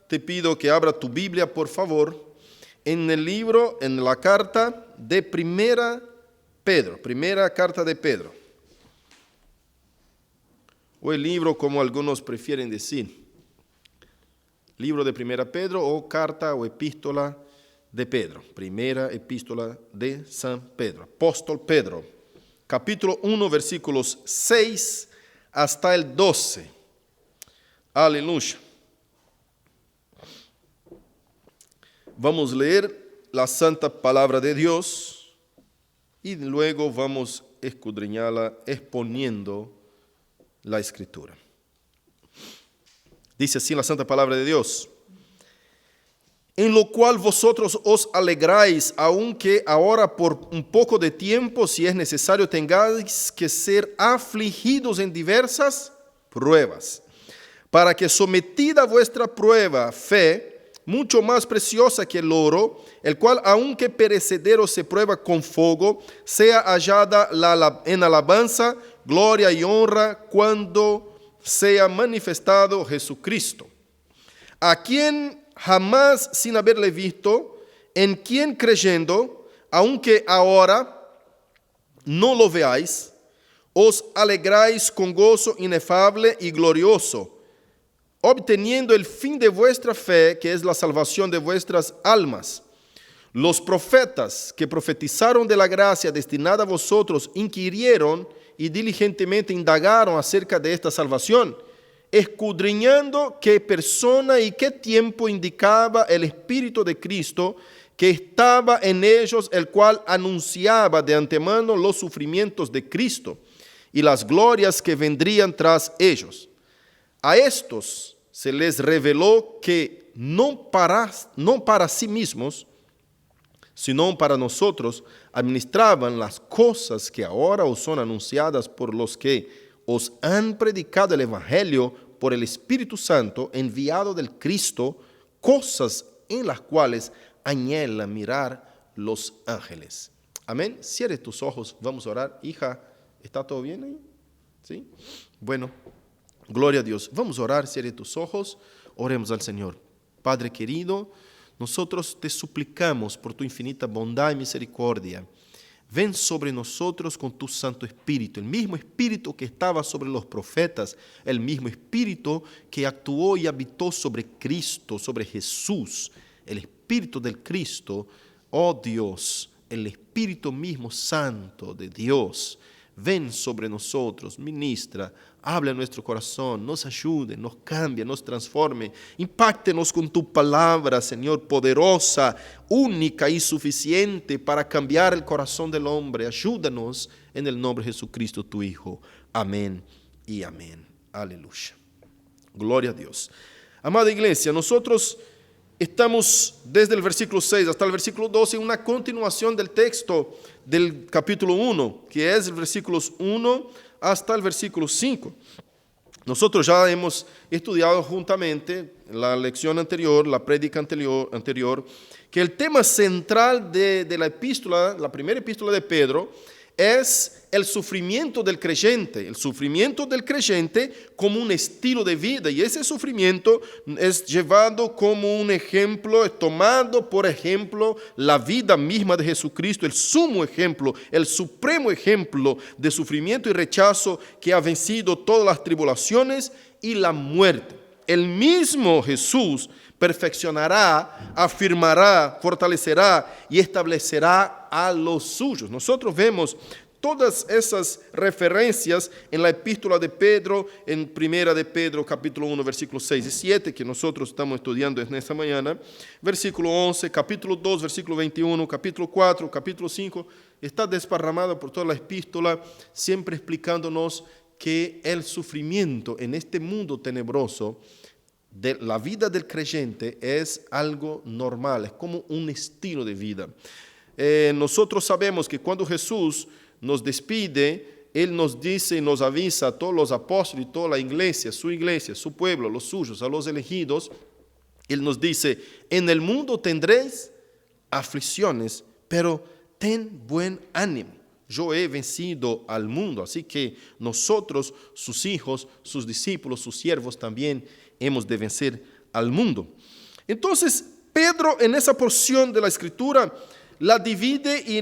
Te pido que abra tu Biblia, por favor, en la carta de primera carta de Pedro. O el libro, como algunos prefieren decir. Libro de primera Pedro o carta o epístola de Pedro. Primera epístola de San Pedro. Apóstol Pedro. Capítulo 1, versículos 6 hasta el 12. Aleluya. Vamos a leer la santa palabra de Dios y luego vamos a escudriñarla exponiendo la escritura. Dice así la santa palabra de Dios: en lo cual vosotros os alegráis, aunque ahora por un poco de tiempo, si es necesario, tengáis que ser afligidos en diversas pruebas, para que sometida vuestra prueba, fe, mucho más preciosa que el oro, el cual aunque perecedero se prueba con fuego, sea hallada en alabanza, gloria y honra cuando sea manifestado Jesucristo, a quien jamás sin haberle visto, en quien creyendo, aunque ahora no lo veáis, os alegráis con gozo inefable y glorioso, obteniendo el fin de vuestra fe, que es la salvación de vuestras almas. Los profetas que profetizaron de la gracia destinada a vosotros inquirieron y diligentemente indagaron acerca de esta salvación, escudriñando qué persona y qué tiempo indicaba el Espíritu de Cristo que estaba en ellos, el cual anunciaba de antemano los sufrimientos de Cristo y las glorias que vendrían tras ellos. A estos se les reveló que no para sí mismos, sino para nosotros, administraban las cosas que ahora os son anunciadas por los que os han predicado el Evangelio por el Espíritu Santo enviado del Cristo, cosas en las cuales anhelan mirar los ángeles. Amén. Cierre tus ojos, vamos a orar. Hija, ¿está todo bien ahí? ¿Sí? Bueno. Gloria a Dios. Vamos a orar, cierre tus ojos, oremos al Señor. Padre querido, nosotros te suplicamos por tu infinita bondad y misericordia. Ven sobre nosotros con tu Santo Espíritu, el mismo Espíritu que estaba sobre los profetas, el mismo Espíritu que actuó y habitó sobre Cristo, sobre Jesús, el Espíritu del Cristo, oh Dios, el Espíritu mismo Santo de Dios. Ven sobre nosotros, ministra, habla en nuestro corazón, nos ayude, nos cambie, nos transforme. Impáctenos con tu palabra, Señor, poderosa, única y suficiente para cambiar el corazón del hombre. Ayúdanos en el nombre de Jesucristo, tu Hijo. Amén y amén. Aleluya. Gloria a Dios. Amada iglesia, nosotros estamos desde el versículo 6 hasta el versículo 12 en una continuación del texto del capítulo 1, que es el versículos 1 hasta el versículo 5. Nosotros ya hemos estudiado juntamente la lección anterior, la prédica anterior, que el tema central de la epístola, la primera epístola de Pedro, es el sufrimiento del creyente como un estilo de vida, y ese sufrimiento es llevado como un ejemplo, es tomado por ejemplo la vida misma de Jesucristo, el sumo ejemplo, el supremo ejemplo de sufrimiento y rechazo que ha vencido todas las tribulaciones y la muerte. El mismo Jesús perfeccionará, afirmará, fortalecerá y establecerá a los suyos. Nosotros vemos todas esas referencias en la epístola de Pedro, en primera de Pedro, capítulo 1, versículos 6 y 7, que nosotros estamos estudiando en esta mañana, versículo 11, capítulo 2, versículo 21, capítulo 4, capítulo 5, está desparramado por toda la epístola, siempre explicándonos que el sufrimiento en este mundo tenebroso de la vida del creyente es algo normal, es como un estilo de vida. Nosotros sabemos que cuando Jesús nos despide, Él nos dice y nos avisa a todos los apóstoles y toda la iglesia, su pueblo, los suyos, a los elegidos. Él nos dice: en el mundo tendréis aflicciones, pero ten buen ánimo. Yo he vencido al mundo. Así que nosotros, sus hijos, sus discípulos, sus siervos también hemos de vencer al mundo. Entonces, Pedro en esa porción de la Escritura la divide y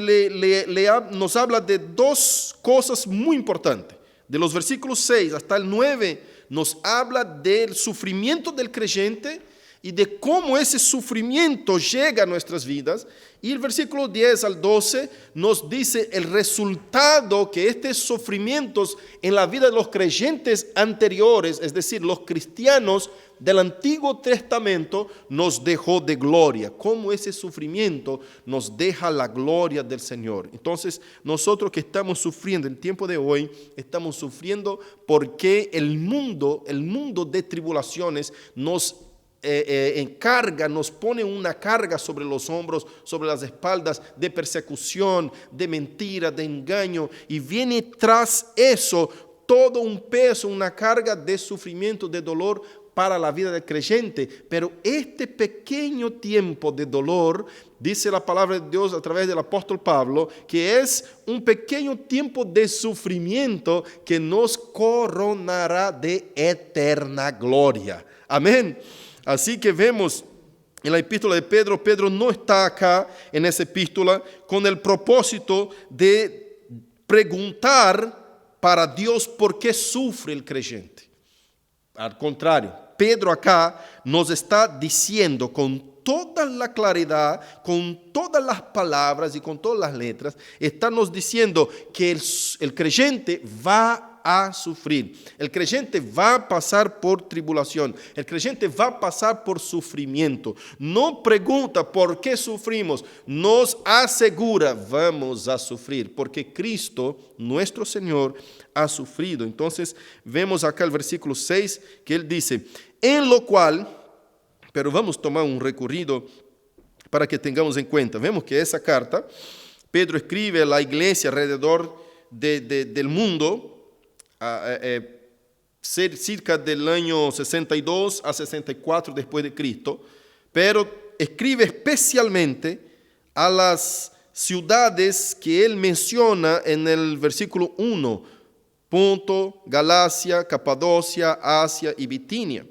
nos habla de dos cosas muy importantes. De los versículos 6 hasta el 9 nos habla del sufrimiento del creyente y de cómo ese sufrimiento llega a nuestras vidas. Y el versículo 10 al 12 nos dice el resultado que estos sufrimientos en la vida de los creyentes anteriores, es decir, los cristianos del Antiguo Testamento, nos dejó de gloria. Cómo ese sufrimiento nos deja la gloria del Señor. Entonces, nosotros que estamos sufriendo en el tiempo de hoy, estamos sufriendo porque el mundo de tribulaciones nos encarga, nos pone una carga sobre los hombros, sobre las espaldas, de persecución, de mentira, de engaño, y viene tras eso todo un peso, una carga de sufrimiento, de dolor para la vida del creyente. Pero este pequeño tiempo de dolor, dice la palabra de Dios a través del apóstol Pablo, que es un pequeño tiempo de sufrimiento que nos coronará de eterna gloria. Amén. Así que vemos en la epístola de Pedro, Pedro no está acá en esa epístola con el propósito de preguntar para Dios por qué sufre el creyente. Al contrario, Pedro acá nos está diciendo con toda la claridad, con todas las palabras y con todas las letras, está nos diciendo que el creyente va a sufrir. El creyente va a pasar por tribulación. El creyente va a pasar por sufrimiento. No pregunta por qué sufrimos. Nos asegura, vamos a sufrir. Porque Cristo, nuestro Señor, ha sufrido. Entonces, vemos acá el versículo 6 que él dice, en lo cual, pero vamos a tomar un recorrido para que tengamos en cuenta. Vemos que esa carta, Pedro escribe a la iglesia alrededor del mundo, cerca del año 62 a 64 después de Cristo, pero escribe especialmente a las ciudades que él menciona en el versículo 1, Ponto, Galacia, Capadocia, Asia y Bitinia.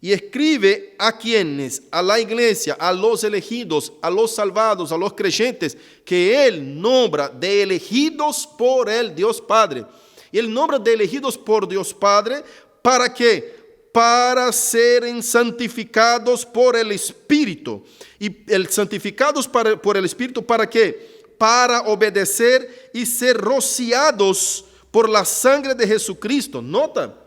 Y escribe a quienes, a la iglesia, a los elegidos, a los salvados, a los creyentes, que él nombra de elegidos por el Dios Padre. Y él nombra de elegidos por Dios Padre, ¿para qué? Para ser santificados por el Espíritu. Y el santificados por el Espíritu, ¿para qué? Para obedecer y ser rociados por la sangre de Jesucristo. Nota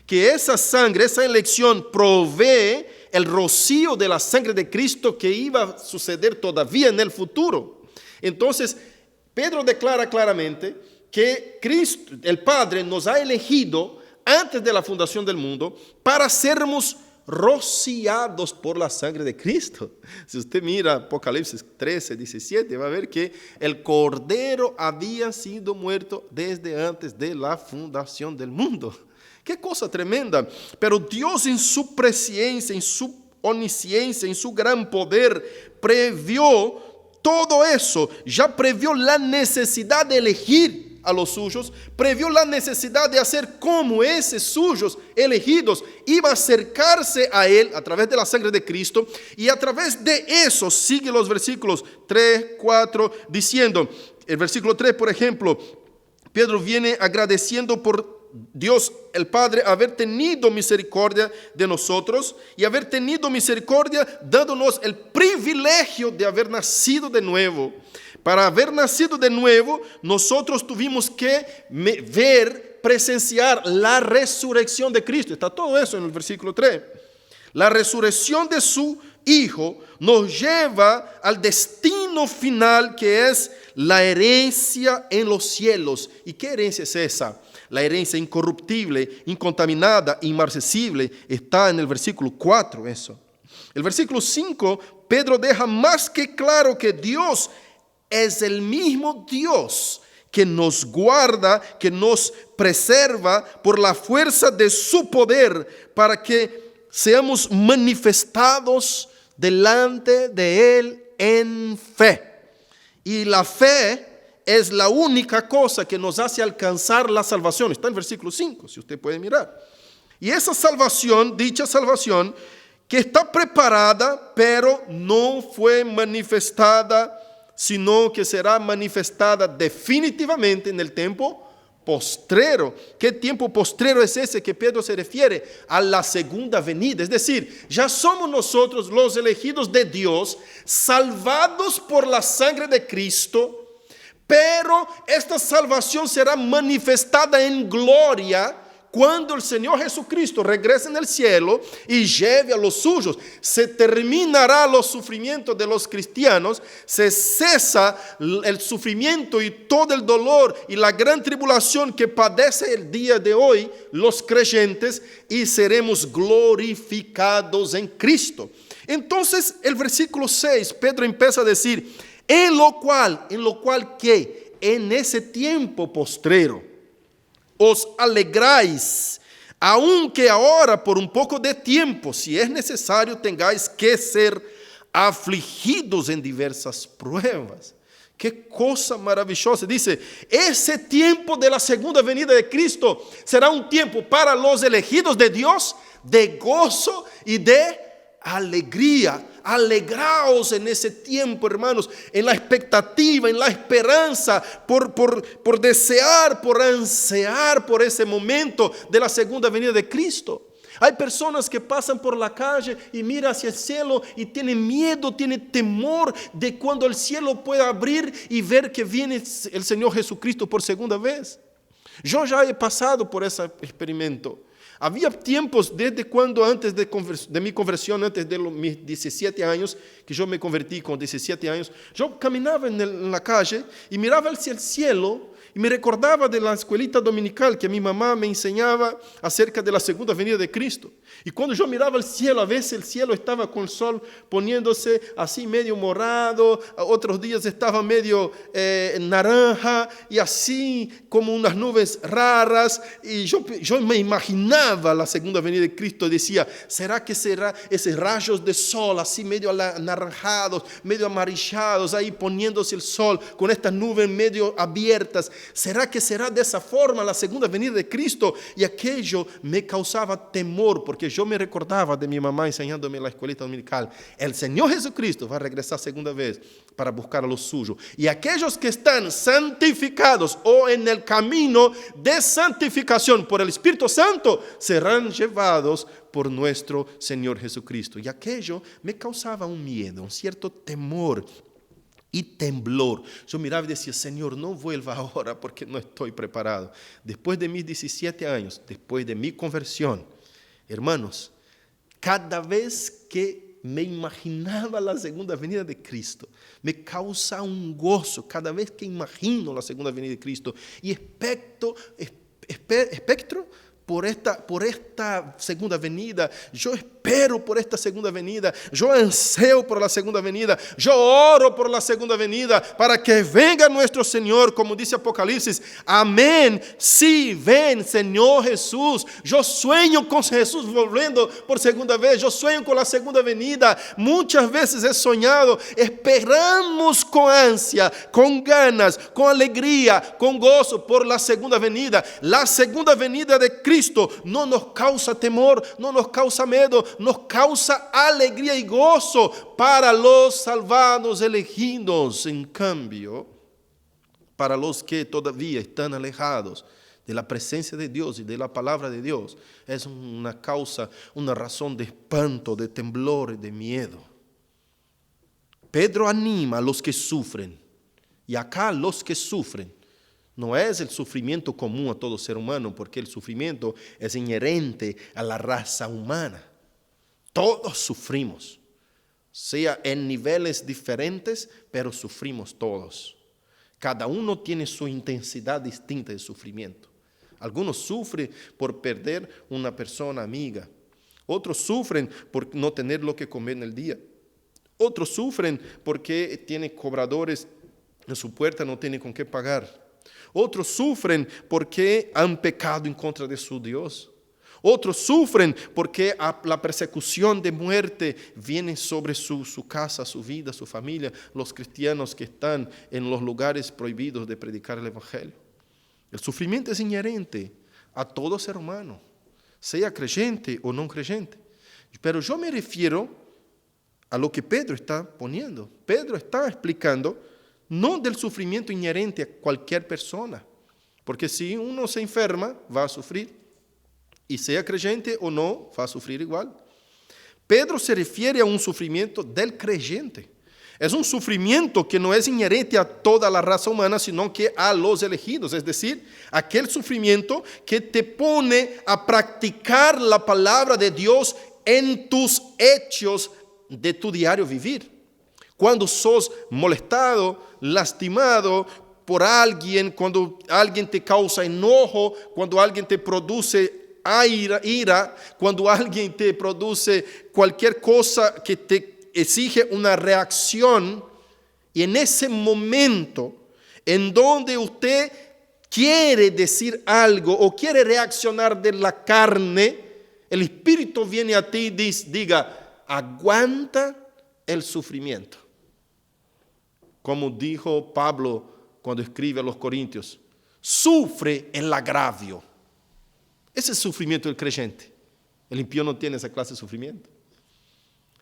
que esa sangre, esa elección provee el rocío de la sangre de Cristo que iba a suceder todavía en el futuro. Entonces, Pedro declara claramente que Cristo, el Padre, nos ha elegido antes de la fundación del mundo para sermos rociados por la sangre de Cristo. Si usted mira Apocalipsis 13, 17, va a ver que el Cordero había sido muerto desde antes de la fundación del mundo. Qué cosa tremenda. Pero Dios en su presciencia, en su omnisciencia, en su gran poder, previó todo eso. Ya previó la necesidad de elegir a los suyos, previó la necesidad de hacer como esos suyos elegidos iba a acercarse a él a través de la sangre de Cristo, y a través de eso sigue los versículos 3, 4, diciendo, el versículo 3, por ejemplo, Pedro viene agradeciendo por Dios el Padre haber tenido misericordia de nosotros y haber tenido misericordia dándonos el privilegio de haber nacido de nuevo. Para haber nacido de nuevo, nosotros tuvimos que ver, presenciar la resurrección de Cristo. Está todo eso en el versículo 3. La resurrección de su Hijo nos lleva al destino final, que es la herencia en los cielos. ¿Y qué herencia es esa? La herencia incorruptible, incontaminada, inmarcesible. Está en el versículo 4 eso. El versículo 5, Pedro deja más que claro que Dios es el mismo Dios que nos guarda, que nos preserva por la fuerza de su poder, para que seamos manifestados delante de Él en fe. Y la fe es la única cosa que nos hace alcanzar la salvación. Está en el versículo 5, si usted puede mirar. Y esa salvación, dicha salvación, que está preparada, pero no fue manifestada, sino que será manifestada definitivamente en el tiempo postrero. ¿Qué tiempo postrero es ese que Pedro se refiere? A la segunda venida. Es decir, ya somos nosotros los elegidos de Dios, salvados por la sangre de Cristo, pero esta salvación será manifestada en gloria cuando el Señor Jesucristo regrese en el cielo y lleve a los suyos. Se terminará los sufrimientos de los cristianos, se cesa el sufrimiento y todo el dolor y la gran tribulación que padece el día de hoy los creyentes, y seremos glorificados en Cristo. Entonces el versículo 6, Pedro empieza a decir, en lo cual que en ese tiempo postrero os alegráis, aunque ahora por un poco de tiempo, si es necesario, tengáis que ser afligidos en diversas pruebas. Qué cosa maravillosa. Dice, ese tiempo de la segunda venida de Cristo será un tiempo para los elegidos de Dios de gozo y de alegría. Alegraos en ese tiempo, hermanos, en la expectativa, en la esperanza, por desear, por ansiar por ese momento de la segunda venida de Cristo. Hay personas que pasan por la calle y miran hacia el cielo y tienen miedo, tienen temor de cuando el cielo pueda abrir y ver que viene el Señor Jesucristo por segunda vez. Yo ya he pasado por ese experimento. Había tiempos desde cuando antes de mi conversión, antes de mis 17 años, que yo me convertí con 17 años, yo caminaba en la calle y miraba hacia el cielo y me recordaba de la escuelita dominical que mi mamá me enseñaba acerca de la segunda venida de Cristo. Y cuando yo miraba al cielo, a veces el cielo estaba con el sol poniéndose así medio morado, otros días estaba medio naranja y así como unas nubes raras. Y yo me imaginaba la segunda venida de Cristo. Decía, ¿será que será esos rayos de sol así medio anaranjados, medio amarillentos, ahí poniéndose el sol con estas nubes medio abiertas? ¿Será que será de esa forma la segunda venida de Cristo? Y aquello me causaba temor, porque yo me recordaba de mi mamá enseñándome en la escuelita dominical, el Señor Jesucristo va a regresar segunda vez para buscar a los suyos. Y aquellos que están santificados o en el camino de santificación por el Espíritu Santo serán llevados por nuestro Señor Jesucristo. Y aquello me causaba un miedo, un cierto temor y temblor. Yo miraba y decía, Señor, no vuelva ahora porque no estoy preparado. Después de mis 17 años, después de mi conversión, hermanos, cada vez que me imaginaba la segunda venida de Cristo, me causa un gozo cada vez que imagino la segunda venida de Cristo y espectro por esta segunda venida. Yo espero por esta segunda venida. Yo anseo por la segunda venida. Yo oro por la segunda venida para que venga nuestro Señor, como dice Apocalipsis. Amén. Sí, ven, Señor Jesús. Yo sueño con Jesús volviendo por segunda vez. Yo sueño con la segunda venida. Muchas veces he soñado. Esperamos con ansia, con ganas, con alegría, con gozo por la segunda venida. La segunda venida de Cristo no nos causa temor, no nos causa miedo, nos causa alegría y gozo para los salvados elegidos. En cambio, para los que todavía están alejados de la presencia de Dios y de la palabra de Dios, es una causa, una razón de espanto, de temblor y de miedo. Pedro anima a los que sufren, y acá los que sufren no es el sufrimiento común a todo ser humano, porque el sufrimiento es inherente a la raza humana. Todos sufrimos, sea en niveles diferentes, pero sufrimos todos. Cada uno tiene su intensidad distinta de sufrimiento. Algunos sufren por perder una persona amiga. Otros sufren por no tener lo que comer en el día. Otros sufren porque tienen cobradores en su puerta, no tienen con qué pagar. Otros sufren porque han pecado en contra de su Dios. Otros sufren porque la persecución de muerte viene sobre su casa, su vida, su familia, los cristianos que están en los lugares prohibidos de predicar el Evangelio. El sufrimiento es inherente a todo ser humano, sea creyente o no creyente. Pero yo me refiero a lo que Pedro está poniendo. Pedro está explicando no del sufrimiento inherente a cualquier persona, porque si uno se enferma, va a sufrir, y sea creyente o no, va a sufrir igual. Pedro se refiere a un sufrimiento del creyente. Es un sufrimiento que no es inherente a toda la raza humana, sino que a los elegidos. Es decir, aquel sufrimiento que te pone a practicar la palabra de Dios en tus hechos de tu diario vivir. Cuando sos molestado, lastimado por alguien, cuando alguien te causa enojo, cuando alguien te produce ira, cuando alguien te produce cualquier cosa que te exige una reacción, y en ese momento en donde usted quiere decir algo o quiere reaccionar de la carne, el Espíritu viene a ti y diga, aguanta el sufrimiento. Como dijo Pablo cuando escribe a los Corintios, sufre el agravio. Ese es el sufrimiento del creyente. El impío no tiene esa clase de sufrimiento.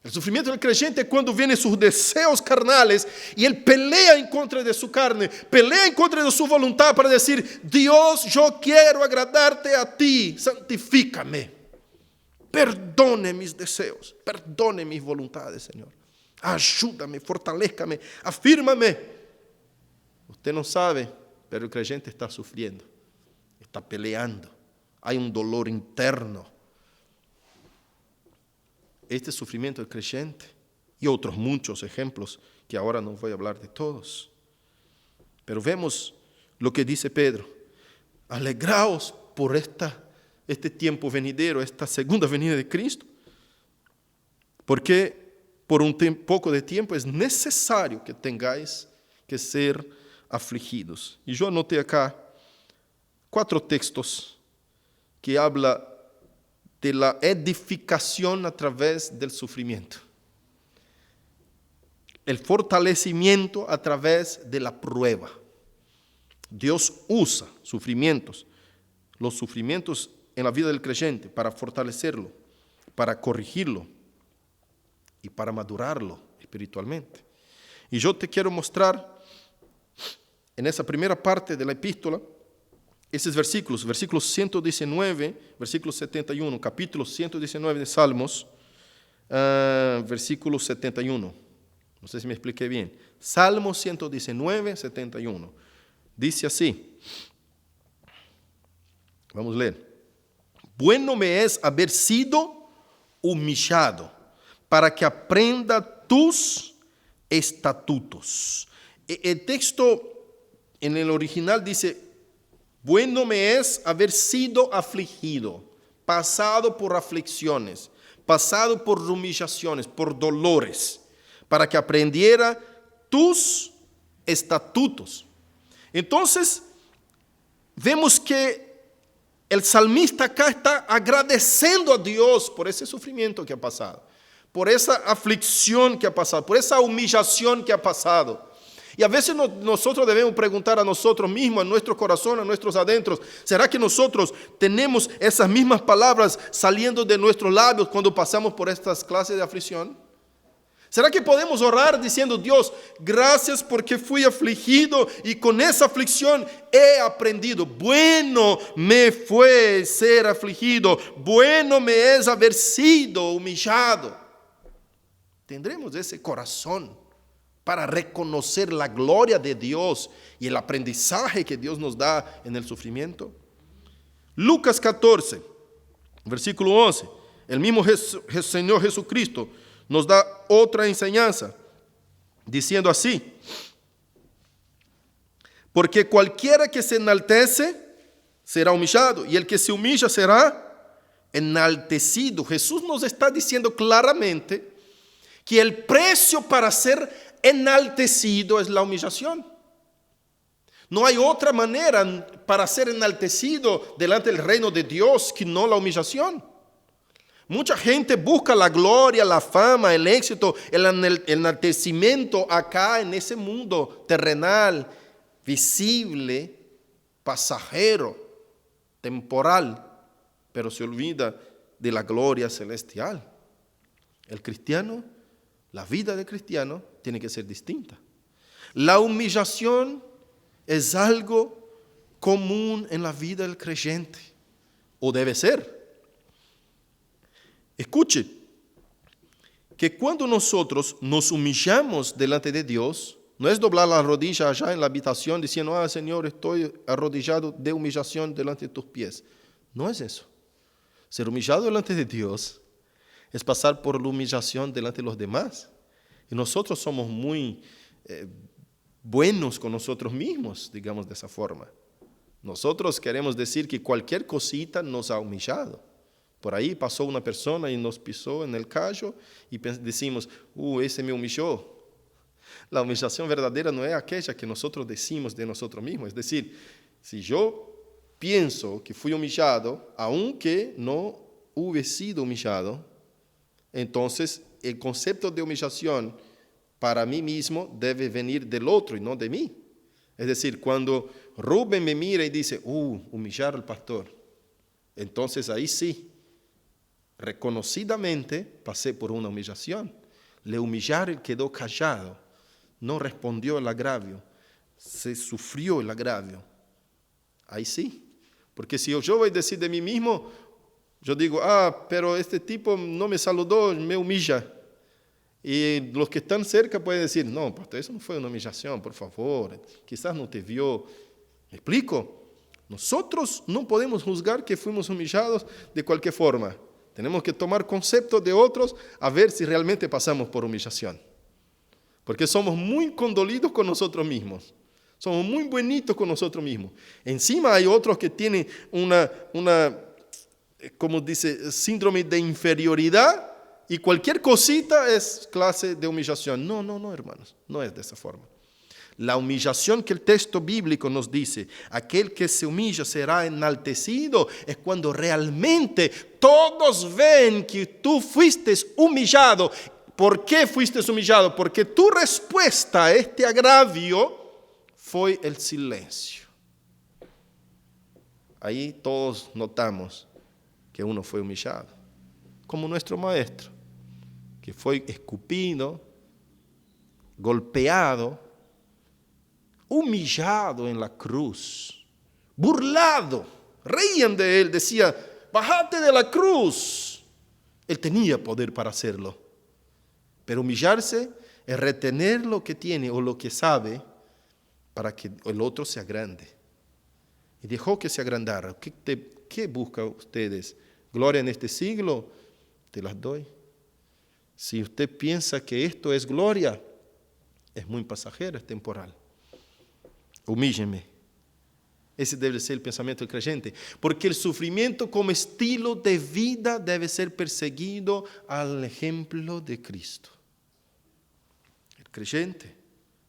El sufrimiento del creyente es cuando vienen sus deseos carnales y él pelea en contra de su carne, pelea en contra de su voluntad para decir, Dios, yo quiero agradarte a ti, santifícame, perdone mis deseos, perdone mis voluntades, Señor. Ayúdame, fortalézcame, afírmame. Usted no sabe, pero el creyente está sufriendo, está peleando. Hay un dolor interno. Este sufrimiento del creyente y otros muchos ejemplos que ahora no voy a hablar de todos. Pero vemos lo que dice Pedro. Alegraos por este tiempo venidero, esta segunda venida de Cristo. Porque por un poco de tiempo es necesario que tengáis que ser afligidos. Y yo anoté acá 4 textos que habla de la edificación a través del sufrimiento. El fortalecimiento a través de la prueba. Dios usa sufrimientos, los sufrimientos en la vida del creyente para fortalecerlo, para corregirlo y para madurarlo espiritualmente. Y yo te quiero mostrar en esa primera parte de la epístola esos versículos 119, versículo 71, capítulo 119 de Salmos, versículo 71. No sé si me expliqué bien. Salmo 119, 71. Dice así. Vamos a leer. Bueno me es haber sido humillado, para que aprenda tus estatutos. El texto en el original dice, bueno me es haber sido afligido, pasado por aflicciones, pasado por humillaciones, por dolores, para que aprendiera tus estatutos. Entonces, vemos que el salmista acá está agradeciendo a Dios por ese sufrimiento que ha pasado, por esa aflicción que ha pasado, por esa humillación que ha pasado. Y a veces nosotros debemos preguntar a nosotros mismos, a nuestro corazón, a nuestros adentros, ¿será que nosotros tenemos esas mismas palabras saliendo de nuestros labios cuando pasamos por estas clases de aflicción? ¿Será que podemos orar diciendo, Dios, gracias porque fui afligido y con esa aflicción he aprendido? Bueno me fue ser afligido, bueno me es haber sido humillado. Tendremos ese corazón para reconocer la gloria de Dios y el aprendizaje que Dios nos da en el sufrimiento. Lucas 14, versículo 11. El mismo Señor Jesucristo nos da otra enseñanza, diciendo así, porque cualquiera que se enaltece será humillado, y el que se humilla será enaltecido. Jesús nos está diciendo claramente que el precio para ser enaltecido es la humillación. No hay otra manera para ser enaltecido delante del reino de Dios que no la humillación. Mucha gente busca la gloria, la fama, el éxito, el enaltecimiento acá en ese mundo terrenal, visible, pasajero, temporal, pero se olvida de la gloria celestial. El cristiano, la vida del cristiano tiene que ser distinta. La humillación es algo común en la vida del creyente, o debe ser. Escuche, que cuando nosotros nos humillamos delante de Dios, no es doblar la rodilla allá en la habitación diciendo, Señor, estoy arrodillado de humillación delante de tus pies. No es eso. Ser humillado delante de Dios es pasar por la humillación delante de los demás. Y nosotros somos muy buenos con nosotros mismos, digamos de esa forma. Nosotros queremos decir que cualquier cosita nos ha humillado. Por ahí pasó una persona y nos pisó en el callo y decimos, ese me humilló. La humillación verdadera no es aquella que nosotros decimos de nosotros mismos. Es decir, si yo pienso que fui humillado, aunque no hube sido humillado, entonces el concepto de humillación para mí mismo debe venir del otro y no de mí. Es decir, cuando Rubén me mira y dice, humillar al pastor, entonces ahí sí, reconocidamente pasé por una humillación. Le humillaron y quedó callado, no respondió al agravio, se sufrió el agravio. Ahí sí, porque si yo voy a decir de mí mismo, yo digo, pero este tipo no me saludó, me humilla. Y los que están cerca pueden decir, no, pastor, eso no fue una humillación, por favor, quizás no te vio. ¿Me explico? Nosotros no podemos juzgar que fuimos humillados de cualquier forma. Tenemos que tomar conceptos de otros a ver si realmente pasamos por humillación. Porque somos muy condolidos con nosotros mismos. Somos muy buenitos con nosotros mismos. Encima hay otros que tienen una como dice, síndrome de inferioridad y cualquier cosita es clase de humillación. No, hermanos, no es de esa forma. La humillación que el texto bíblico nos dice, aquel que se humilla será enaltecido, es cuando realmente todos ven que tú fuiste humillado. ¿Por qué fuiste humillado? Porque tu respuesta a este agravio fue el silencio. Ahí todos notamos que uno fue humillado, como nuestro maestro, que fue escupido, golpeado, humillado en la cruz, burlado, reían de él, decía, bájate de la cruz. Él tenía poder para hacerlo, pero humillarse es retener lo que tiene o lo que sabe para que el otro sea grande. Y dejó que se agrandara. ¿Qué buscan ustedes? ¿Gloria en este siglo? Te las doy. Si usted piensa que esto es gloria, es muy pasajero, es temporal. Humílleme. Ese debe ser el pensamiento del creyente. Porque el sufrimiento como estilo de vida debe ser perseguido al ejemplo de Cristo. El creyente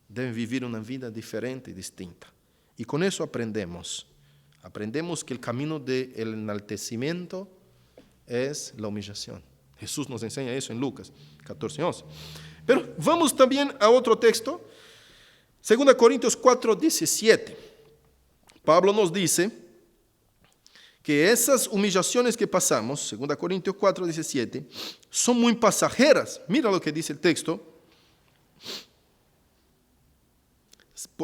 debe vivir una vida diferente y distinta. Y con eso aprendemos. Aprendemos que el camino del enaltecimiento es la humillación. Jesús nos enseña eso en Lucas 14:11. Pero vamos también a otro texto, 2 Corintios 4:17. Pablo nos dice que esas humillaciones que pasamos, 2 Corintios 4:17, son muy pasajeras. Mira lo que dice el texto.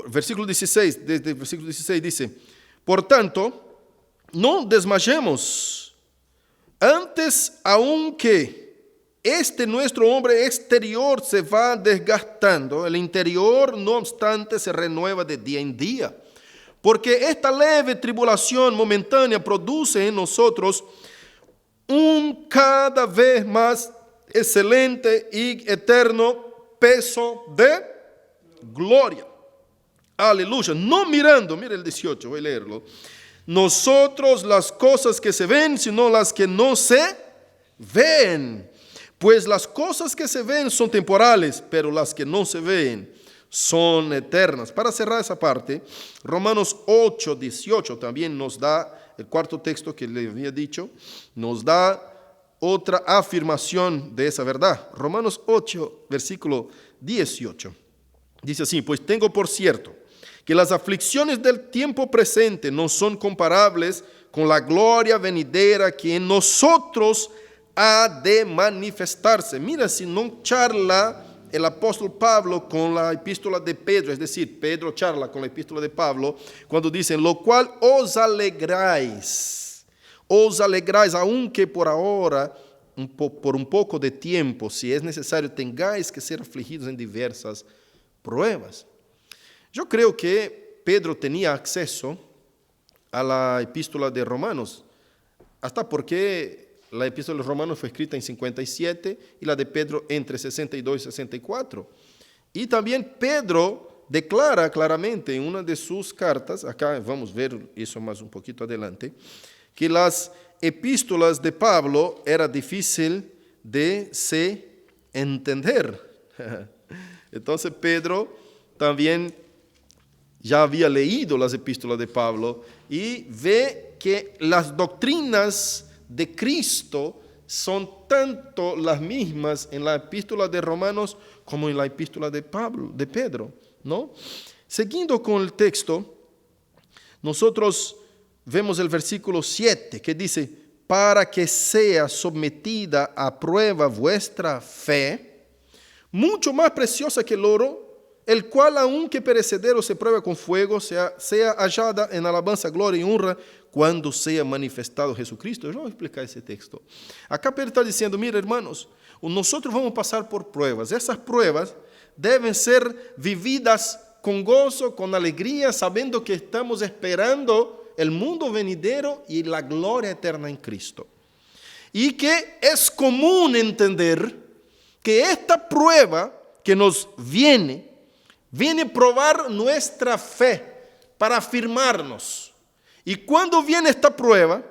Versículo 16, desde el versículo 16 dice, por tanto, no desmayemos, antes aunque este nuestro hombre exterior se va desgastando, el interior no obstante se renueva de día en día, porque esta leve tribulación momentánea produce en nosotros un cada vez más excelente y eterno peso de gloria. Aleluya. No mirando, mire el 18, voy a leerlo. Nosotros las cosas que se ven, sino las que no se ven. Pues las cosas que se ven son temporales, pero las que no se ven son eternas. Para cerrar esa parte, Romanos 8:18 también nos da, el cuarto texto que le había dicho, nos da otra afirmación de esa verdad. Romanos 8, versículo 18. Dice así, pues tengo por cierto que las aflicciones del tiempo presente no son comparables con la gloria venidera que en nosotros ha de manifestarse. Mira si no charla el apóstol Pablo con la epístola de Pedro, es decir, Pedro charla con la epístola de Pablo cuando dice, lo cual os alegráis, aunque por ahora, por un poco de tiempo, si es necesario, tengáis que ser afligidos en diversas pruebas. Yo creo que Pedro tenía acceso a la epístola de Romanos, hasta porque la epístola de Romanos fue escrita en 57 y la de Pedro entre 62 y 64. Y también Pedro declara claramente en una de sus cartas, acá vamos a ver eso más un poquito adelante, que las epístolas de Pablo era difícil de se entender. Entonces Pedro también ya había leído las epístolas de Pablo y ve que las doctrinas de Cristo son tanto las mismas en la epístola de Romanos como en la epístola de Pedro, ¿no? Siguiendo con el texto, nosotros vemos el versículo 7 que dice, para que sea sometida a prueba vuestra fe, mucho más preciosa que el oro, el cual aunque perecedero se prueba con fuego, sea hallada en alabanza, gloria y honra cuando sea manifestado Jesucristo. Yo voy a explicar ese texto. Acá Pedro está diciendo, mira hermanos, nosotros vamos a pasar por pruebas. Esas pruebas deben ser vividas con gozo, con alegría, sabiendo que estamos esperando el mundo venidero y la gloria eterna en Cristo. Y que es común entender que esta prueba que nos viene a probar nuestra fe para afirmarnos. Y cuando viene esta prueba,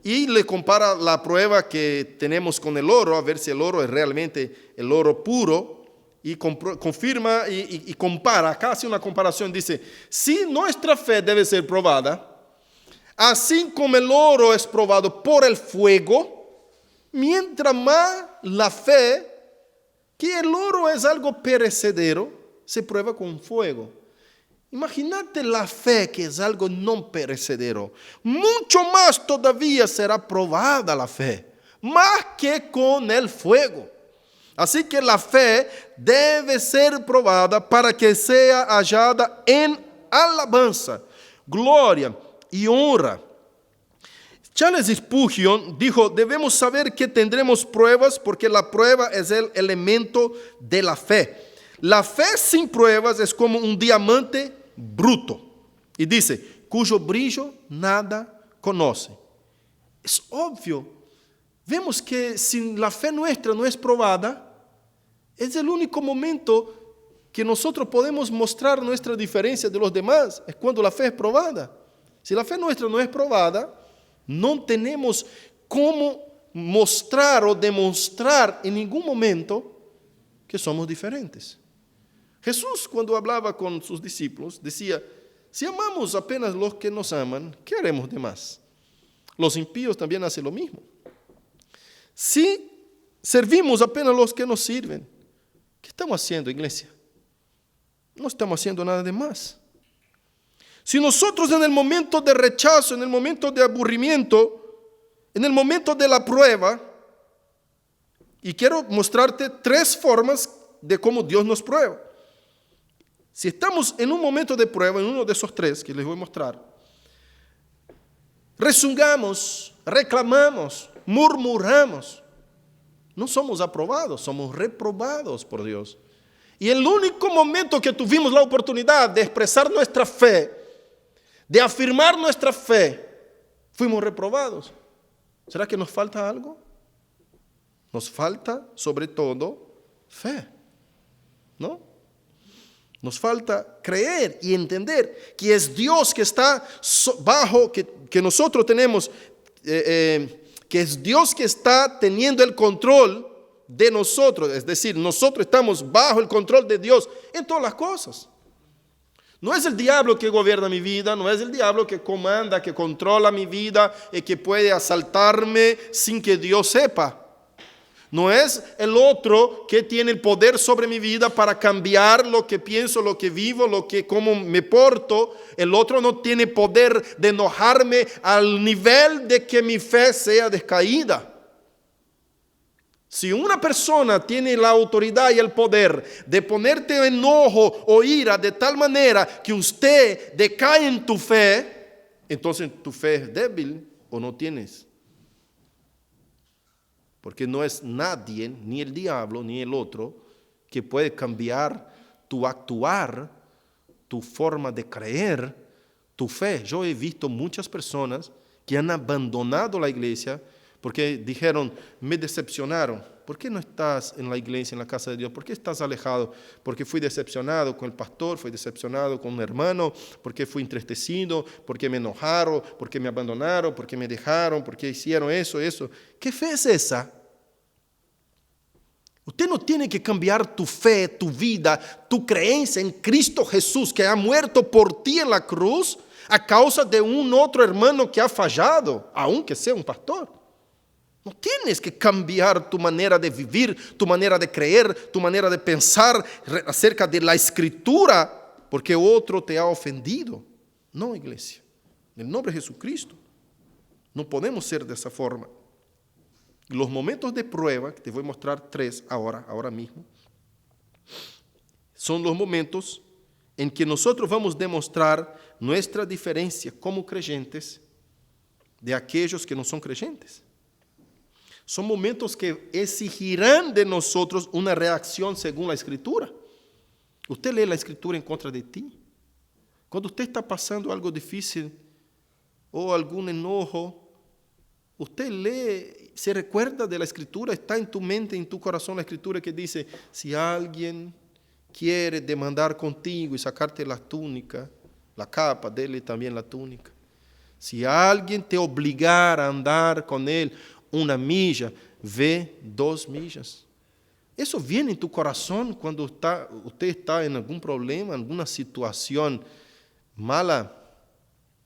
y le compara la prueba que tenemos con el oro, a ver si el oro es realmente el oro puro, y confirma y compara, acá hace una comparación, dice, si nuestra fe debe ser probada, así como el oro es probado por el fuego, mientras más la fe, que el oro es algo perecedero, se prueba con fuego. Imagínate la fe, que es algo no perecedero. Mucho más todavía será probada la fe, más que con el fuego. Así que la fe debe ser probada para que sea hallada en alabanza, gloria y honra. Charles Spurgeon dijo, debemos saber que tendremos pruebas porque la prueba es el elemento de la fe. La fe sin pruebas es como un diamante bruto. Y dice, cuyo brillo nada conoce. Es obvio. Vemos que si la fe nuestra no es probada, es el único momento que nosotros podemos mostrar nuestra diferencia de los demás, es cuando la fe es probada. Si la fe nuestra no es probada, no tenemos cómo mostrar o demostrar en ningún momento que somos diferentes. Jesús, cuando hablaba con sus discípulos, decía, si amamos apenas los que nos aman, ¿qué haremos de más? Los impíos también hacen lo mismo. Si servimos apenas los que nos sirven, ¿qué estamos haciendo, iglesia? No estamos haciendo nada de más. Si nosotros en el momento de rechazo, en el momento de aburrimiento, en el momento de la prueba, y quiero mostrarte 3 formas de cómo Dios nos prueba. Si estamos en un momento de prueba, en uno de esos 3 que les voy a mostrar, rezongamos, reclamamos, murmuramos, no somos aprobados, somos reprobados por Dios. Y el único momento que tuvimos la oportunidad de expresar nuestra fe, de afirmar nuestra fe, fuimos reprobados. ¿Será que nos falta algo? Nos falta, sobre todo, fe, ¿no? Nos falta creer y entender que es Dios que está bajo, que nosotros tenemos, que es Dios que está teniendo el control de nosotros. Es decir, nosotros estamos bajo el control de Dios en todas las cosas. No es el diablo que gobierna mi vida, no es el diablo que comanda, que controla mi vida y que puede asaltarme sin que Dios sepa. No es el otro que tiene el poder sobre mi vida para cambiar lo que pienso, lo que vivo, cómo me porto. El otro no tiene poder de enojarme al nivel de que mi fe sea descaída. Si una persona tiene la autoridad y el poder de ponerte enojo o ira de tal manera que usted decae en tu fe, entonces tu fe es débil o no tienes. Porque no es nadie, ni el diablo, ni el otro, que puede cambiar tu actuar, tu forma de creer, tu fe. Yo he visto muchas personas que han abandonado la iglesia porque dijeron, me decepcionaron. ¿Por qué no estás en la iglesia, en la casa de Dios? ¿Por qué estás alejado? Porque fui decepcionado con el pastor, fui decepcionado con un hermano, porque fui entristecido, porque me enojaron, porque me abandonaron, porque me dejaron, porque hicieron eso. ¿Qué fe es esa? Usted no tiene que cambiar tu fe, tu vida, tu creencia en Cristo Jesús, que ha muerto por ti en la cruz, a causa de un otro hermano que ha fallado, aunque sea un pastor. No tienes que cambiar tu manera de vivir, tu manera de creer, tu manera de pensar acerca de la Escritura, porque otro te ha ofendido. No, iglesia. En el nombre de Jesucristo. No podemos ser de esa forma. Los momentos de prueba, que te voy a mostrar 3 ahora mismo, son los momentos en que nosotros vamos a demostrar nuestra diferencia como creyentes de aquellos que no son creyentes. Son momentos que exigirán de nosotros una reacción según la Escritura. Usted lee la Escritura en contra de ti. Cuando usted está pasando algo difícil o algún enojo, usted lee, se recuerda de la Escritura, está en tu mente, en tu corazón la Escritura que dice, si alguien quiere demandar contigo y sacarte la túnica, la capa, dele también la túnica. Si alguien te obligara a andar con él 1 milla, ve 2 millas. Eso viene en tu corazón cuando usted está en algún problema, en alguna situación mala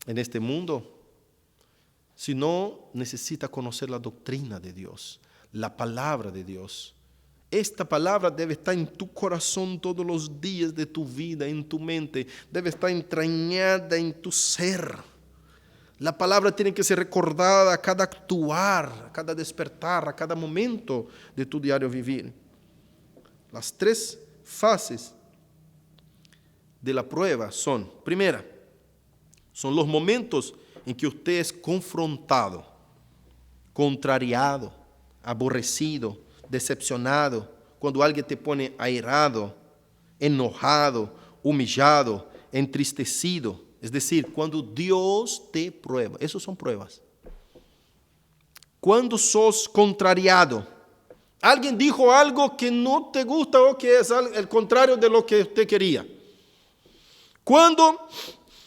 en este mundo. Si no, necesita conocer la doctrina de Dios, la palabra de Dios. Esta palabra debe estar en tu corazón todos los días de tu vida, en tu mente. Debe estar entrañada en tu ser. La palabra tiene que ser recordada a cada actuar, a cada despertar, a cada momento de tu diario vivir. Las 3 fases de la prueba son, primera, son los momentos en que usted es confrontado, contrariado, aborrecido, decepcionado, cuando alguien te pone airado, enojado, humillado, entristecido. Es decir, cuando Dios te prueba. Esas son pruebas. Cuando sos contrariado. Alguien dijo algo que no te gusta o que es el contrario de lo que usted quería. Cuando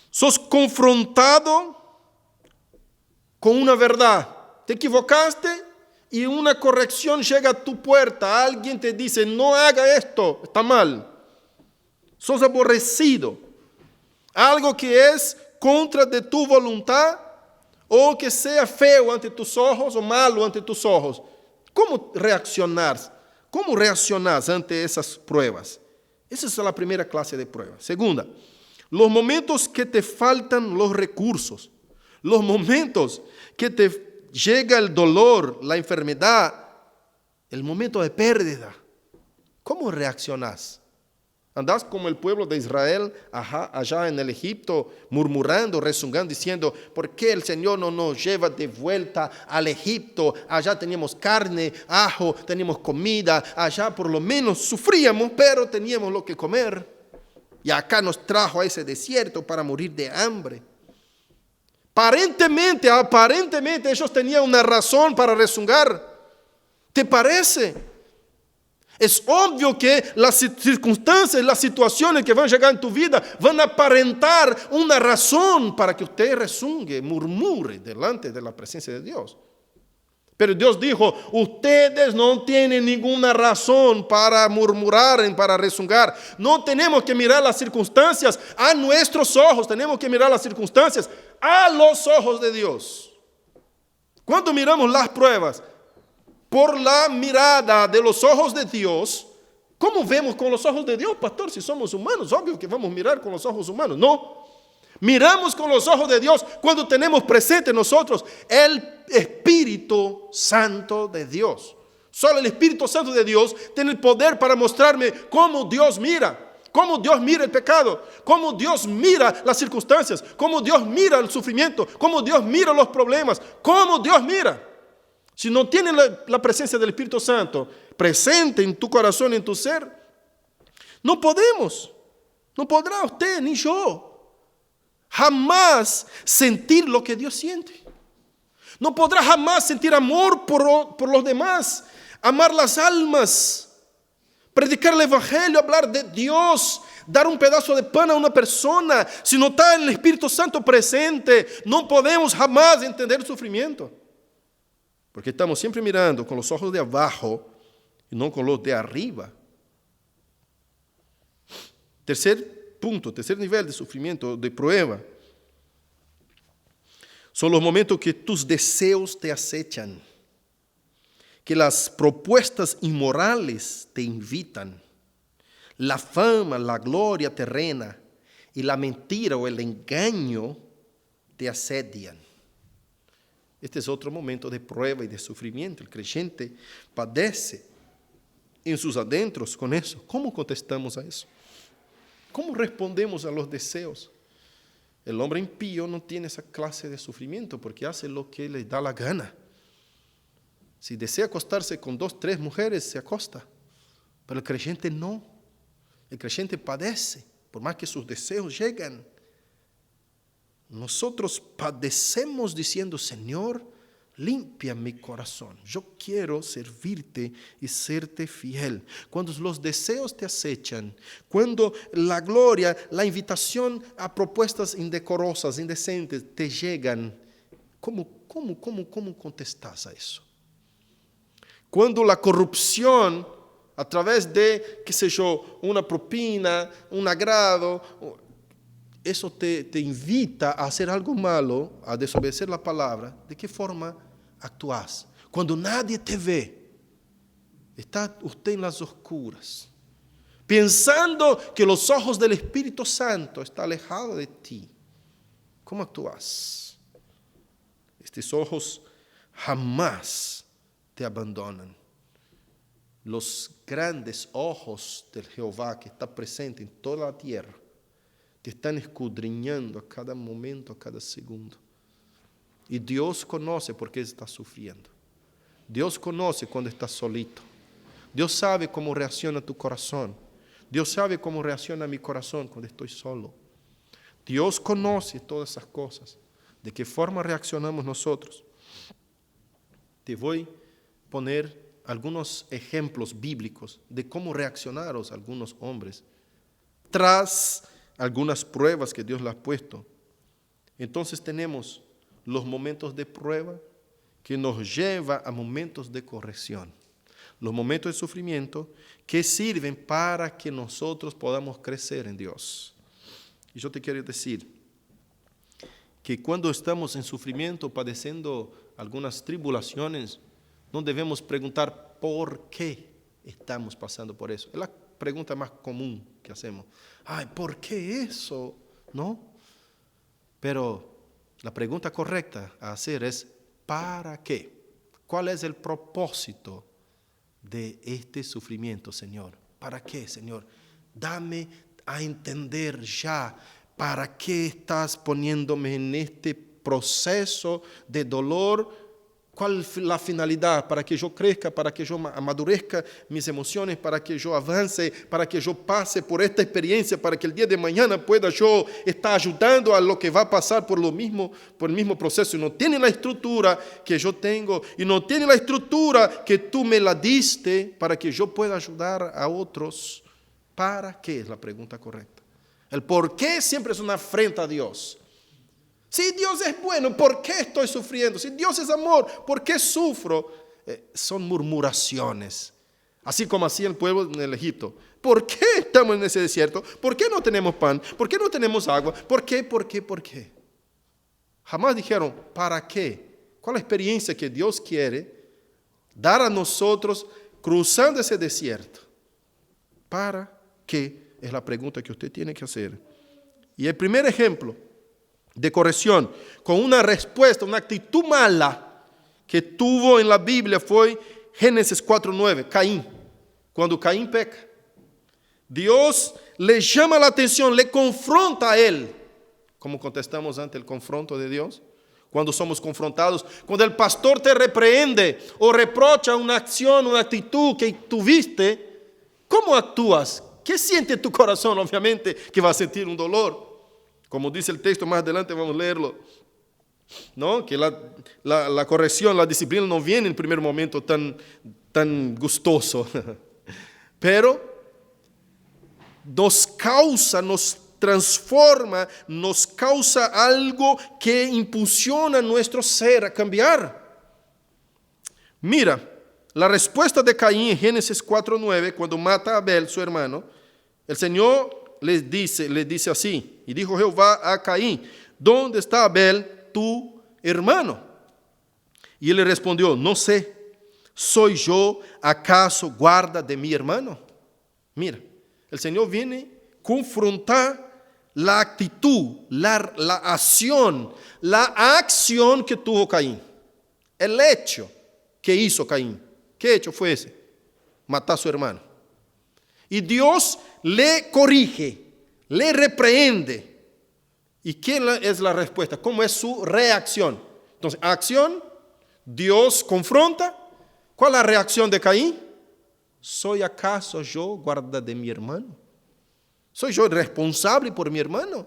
sos confrontado con una verdad. Te equivocaste y una corrección llega a tu puerta. Alguien te dice, no haga esto, está mal. Sos aborrecido. Algo que es contra de tu voluntad o que sea feo ante tus ojos o malo ante tus ojos. ¿Cómo reaccionar? ¿Cómo reaccionas ante esas pruebas? Esa es la primera clase de pruebas. Segunda, los momentos que te faltan los recursos. Los momentos que te llega el dolor, la enfermedad, el momento de pérdida. ¿Cómo reaccionas? ¿Andás como el pueblo de Israel allá en el Egipto, murmurando, rezongando, diciendo, ¿por qué el Señor no nos lleva de vuelta al Egipto? Allá teníamos carne, ajo, teníamos comida, allá por lo menos sufríamos, pero teníamos lo que comer. Y acá nos trajo a ese desierto para morir de hambre. Aparentemente ellos tenían una razón para rezongar. ¿Te parece? Es obvio que las circunstancias, las situaciones que van a llegar en tu vida van a aparentar una razón para que usted rezongue, murmure delante de la presencia de Dios. Pero Dios dijo, ustedes no tienen ninguna razón para murmurar, para rezongar. No tenemos que mirar las circunstancias a nuestros ojos, tenemos que mirar las circunstancias a los ojos de Dios. Cuando miramos las pruebas por la mirada de los ojos de Dios, ¿cómo vemos con los ojos de Dios, pastor? Si somos humanos, obvio que vamos a mirar con los ojos humanos. No, miramos con los ojos de Dios cuando tenemos presente nosotros el Espíritu Santo de Dios. Solo el Espíritu Santo de Dios tiene el poder para mostrarme cómo Dios mira. Cómo Dios mira el pecado, cómo Dios mira las circunstancias, cómo Dios mira el sufrimiento, cómo Dios mira los problemas, cómo Dios mira. Si no tienes la presencia del Espíritu Santo presente en tu corazón, en tu ser, no podemos, no podrá usted ni yo jamás sentir lo que Dios siente. No podrá jamás sentir amor por los demás, amar las almas, predicar el Evangelio, hablar de Dios, dar un pedazo de pan a una persona. Si no está el Espíritu Santo presente, no podemos jamás entender el sufrimiento. Porque estamos siempre mirando con los ojos de abajo y no con los de arriba. Tercer punto, tercer nivel de sufrimiento, de prueba. Son los momentos que tus deseos te acechan, que las propuestas inmorales te invitan, la fama, la gloria terrena y la mentira o el engaño te asedian. Este es otro momento de prueba y de sufrimiento. El creyente padece en sus adentros con eso. ¿Cómo contestamos a eso? ¿Cómo respondemos a los deseos? El hombre impío no tiene esa clase de sufrimiento porque hace lo que le da la gana. Si desea acostarse con 2, 3 mujeres, se acosta. Pero el creyente no. El creyente padece, por más que sus deseos llegan. Nosotros padecemos diciendo, Señor, limpia mi corazón. Yo quiero servirte y serte fiel. Cuando los deseos te acechan, cuando la gloria, la invitación a propuestas indecorosas, indecentes, te llegan, ¿cómo contestas a eso? Cuando la corrupción, a través de, qué sé yo, una propina, un agrado, eso te invita a hacer algo malo, a desobedecer la palabra, ¿de qué forma actúas? Cuando nadie te ve, está usted en las oscuras, pensando que los ojos del Espíritu Santo están alejados de ti. ¿Cómo actúas? Estos ojos jamás te abandonan. Los grandes ojos del Jehová que está presente en toda la tierra te están escudriñando a cada momento, a cada segundo. Y Dios conoce por qué estás sufriendo. Dios conoce cuando estás solito. Dios sabe cómo reacciona tu corazón. Dios sabe cómo reacciona mi corazón cuando estoy solo. Dios conoce todas esas cosas. ¿De qué forma reaccionamos nosotros? Te voy a poner algunos ejemplos bíblicos de cómo reaccionaron algunos hombres tras algunas pruebas que Dios les ha puesto. Entonces tenemos los momentos de prueba que nos llevan a momentos de corrección. Los momentos de sufrimiento que sirven para que nosotros podamos crecer en Dios. Y yo te quiero decir que cuando estamos en sufrimiento, padeciendo algunas tribulaciones, no debemos preguntar por qué estamos pasando por eso. Es la pregunta más común que hacemos. Ay, ¿por qué eso? ¿No? Pero la pregunta correcta a hacer es ¿para qué? ¿Cuál es el propósito de este sufrimiento, Señor? ¿Para qué, Señor? Dame a entender ya para qué estás poniéndome en este proceso de dolor. ¿Cuál es la finalidad? Para que yo crezca, para que yo amadurezca mis emociones, para que yo avance, para que yo pase por esta experiencia, para que el día de mañana pueda yo estar ayudando a lo que va a pasar por el mismo proceso. Y no tiene la estructura que yo tengo, y no tiene la estructura que tú me la diste para que yo pueda ayudar a otros. ¿Para qué? Es la pregunta correcta. El por qué siempre es una afrenta a Dios. Si Dios es bueno, ¿por qué estoy sufriendo? Si Dios es amor, ¿por qué sufro? Son murmuraciones. Así como hacía el pueblo en el Egipto. ¿Por qué estamos en ese desierto? ¿Por qué no tenemos pan? ¿Por qué no tenemos agua? ¿Por qué? ¿Por qué? ¿Por qué? Jamás dijeron, ¿para qué? ¿Cuál es la experiencia que Dios quiere dar a nosotros cruzando ese desierto? ¿Para qué? Es la pregunta que usted tiene que hacer. Y el primer ejemplo de corrección con una respuesta, una actitud mala que tuvo en la Biblia fue Génesis 4:9, Caín. Cuando Caín peca, Dios le llama la atención, le confronta a él. ¿Cómo contestamos ante el confronto de Dios? Cuando somos confrontados, cuando el pastor te reprehende o reprocha una acción, una actitud que tuviste, ¿cómo actúas? ¿Qué siente tu corazón? Obviamente que va a sentir un dolor. Como dice el texto, más adelante vamos a leerlo. ¿No? Que la corrección, la disciplina no viene en el primer momento tan gustoso. Pero nos causa, nos transforma, nos causa algo que impulsiona nuestro ser a cambiar. Mira, la respuesta de Caín en Génesis 4:9, cuando mata a Abel, su hermano, el Señor les dice así, y dijo Jehová a Caín, ¿dónde está Abel, tu hermano? Y él le respondió, no sé, ¿soy yo acaso guarda de mi hermano? Mira, el Señor viene a confrontar la actitud, la acción que tuvo Caín, el hecho que hizo Caín. ¿Qué hecho fue ese? Matar a su hermano. Y Dios le corrige, le reprehende. ¿Y qué es la respuesta? ¿Cómo es su reacción? Entonces, acción, Dios confronta. ¿Cuál es la reacción de Caín? ¿Soy acaso yo guarda de mi hermano? ¿Soy yo responsable por mi hermano?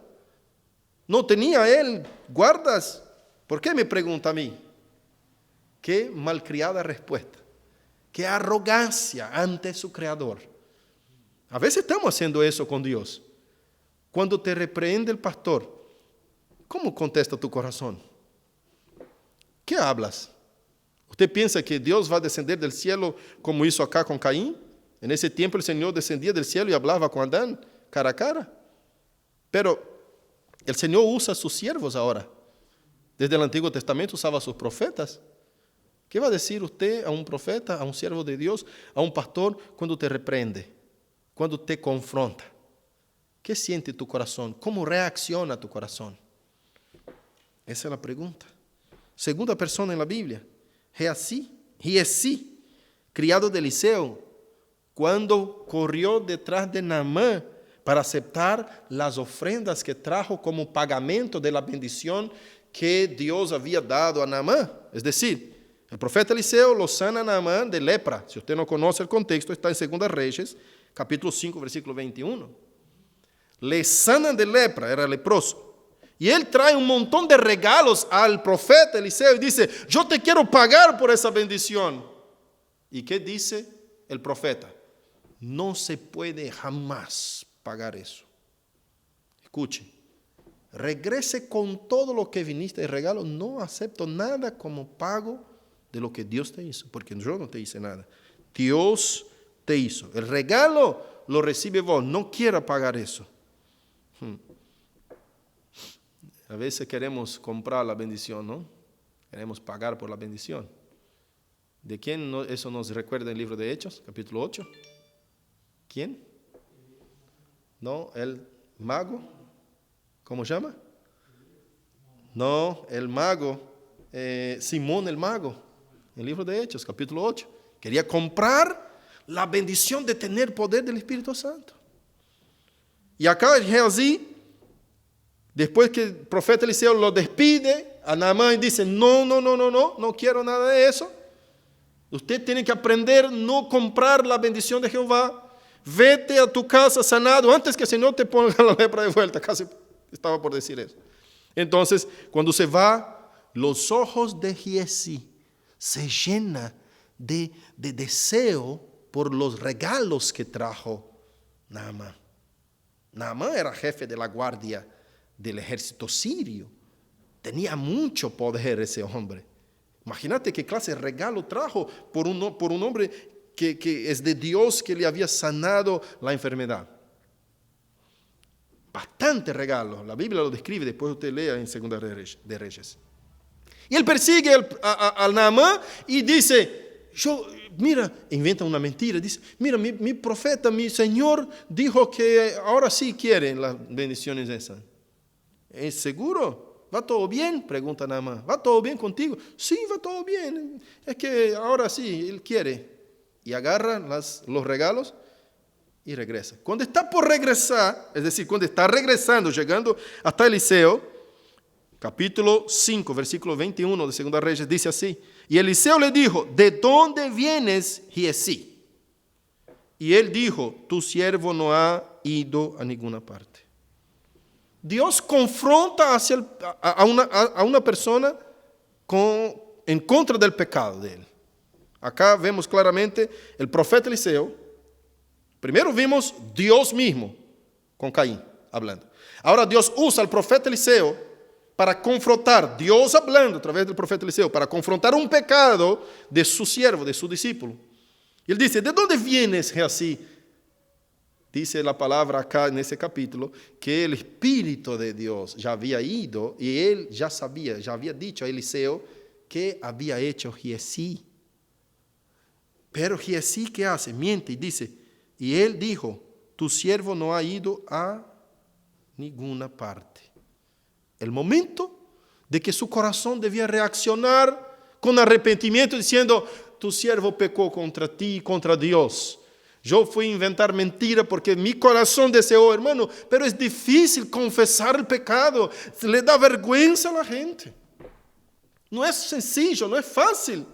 ¿No tenía él guardas? ¿Por qué me pregunta a mí? Qué malcriada respuesta. Qué arrogancia ante su Creador. A veces estamos haciendo eso con Dios. Cuando te reprende el pastor, ¿cómo contesta tu corazón? ¿Qué hablas? ¿Usted piensa que Dios va a descender del cielo como hizo acá con Caín? En ese tiempo el Señor descendía del cielo y hablaba con Adán cara a cara. Pero el Señor usa a sus siervos ahora. Desde el Antiguo Testamento usaba a sus profetas. ¿Qué va a decir usted a un profeta, a un siervo de Dios, a un pastor cuando te reprende, cuando te confronta? ¿Qué siente tu corazón? ¿Cómo reacciona tu corazón? Esa es la pregunta. Segunda persona en la Biblia, Giesi, criado de Eliseo, cuando corrió detrás de Naamán para aceptar las ofrendas que trajo como pagamento de la bendición que Dios había dado a Naamán. Es decir, el profeta Eliseo lo sana a Naamán de lepra. Si usted no conoce el contexto, está en 2 Reyes, capítulo 5, versículo 21. Le sanan de lepra, era leproso. Y él trae un montón de regalos al profeta Eliseo y dice, yo te quiero pagar por esa bendición. ¿Y qué dice el profeta? No se puede jamás pagar eso. Escuche, regrese con todo lo que viniste de regalo. No acepto nada como pago de lo que Dios te hizo, porque yo no te hice nada. Dios te hizo. El regalo lo recibe vos. No quiera pagar eso. A veces queremos comprar la bendición, ¿no? Queremos pagar por la bendición. ¿De quién eso nos recuerda en el libro de Hechos, capítulo 8? ¿Quién? No, el mago. ¿Cómo se llama? No, el mago. Simón el mago. En el libro de Hechos, capítulo 8. Quería comprar la bendición de tener poder del Espíritu Santo. Y acá el Gehazi, después que el profeta Eliseo lo despide a Naamán y dice, no quiero nada de eso. Usted tiene que aprender a no comprar la bendición de Jehová. Vete a tu casa sanado antes que el Señor te ponga la lepra de vuelta. Casi estaba por decir eso. Entonces, cuando se va, los ojos de Giesi se llenan de deseo por los regalos que trajo Naamán. Naamán era jefe de la guardia del ejército sirio. Tenía mucho poder ese hombre. Imagínate qué clase de regalo trajo por un hombre que es de Dios, que le había sanado la enfermedad. Bastante regalo. La Biblia lo describe, después usted lea en 2 de Reyes. Y él persigue al Naamán y dice, inventa una mentira. Dice, mira, mi profeta, mi Señor dijo que ahora sí quiere las bendiciones esas. ¿Es seguro? ¿Va todo bien? Pregunta Naamán. ¿Va todo bien contigo? Sí, va todo bien. Es que ahora sí, él quiere. Y agarra los regalos y regresa. Cuando está por regresar, es decir, cuando está regresando, llegando hasta Eliseo, capítulo 5, versículo 21 de Segunda Reyes, dice así: y Eliseo le dijo, ¿de dónde vienes, Giezi? Y él dijo, tu siervo no ha ido a ninguna parte. Dios confronta a una persona en contra del pecado de él. Acá vemos claramente el profeta Eliseo. Primero vimos Dios mismo con Caín hablando. Ahora Dios usa al profeta Eliseo para confrontar, Dios hablando a través del profeta Eliseo, para confrontar un pecado de su siervo, de su discípulo. Y él dice, ¿de dónde vienes, Giezi? Dice la palabra acá en ese capítulo que el Espíritu de Dios ya había ido y él ya sabía, ya había dicho a Eliseo que había hecho Giezi. Pero Giezi, ¿qué hace? Miente y dice, y él dijo, tu siervo no ha ido a ninguna parte. El momento de que su corazón debía reaccionar con arrepentimiento diciendo, tu siervo pecó contra ti, contra Dios. Yo fui a inventar mentira porque mi corazón deseó, hermano, pero es difícil confesar el pecado. Le da vergüenza a la gente. No es sencillo, no es fácil.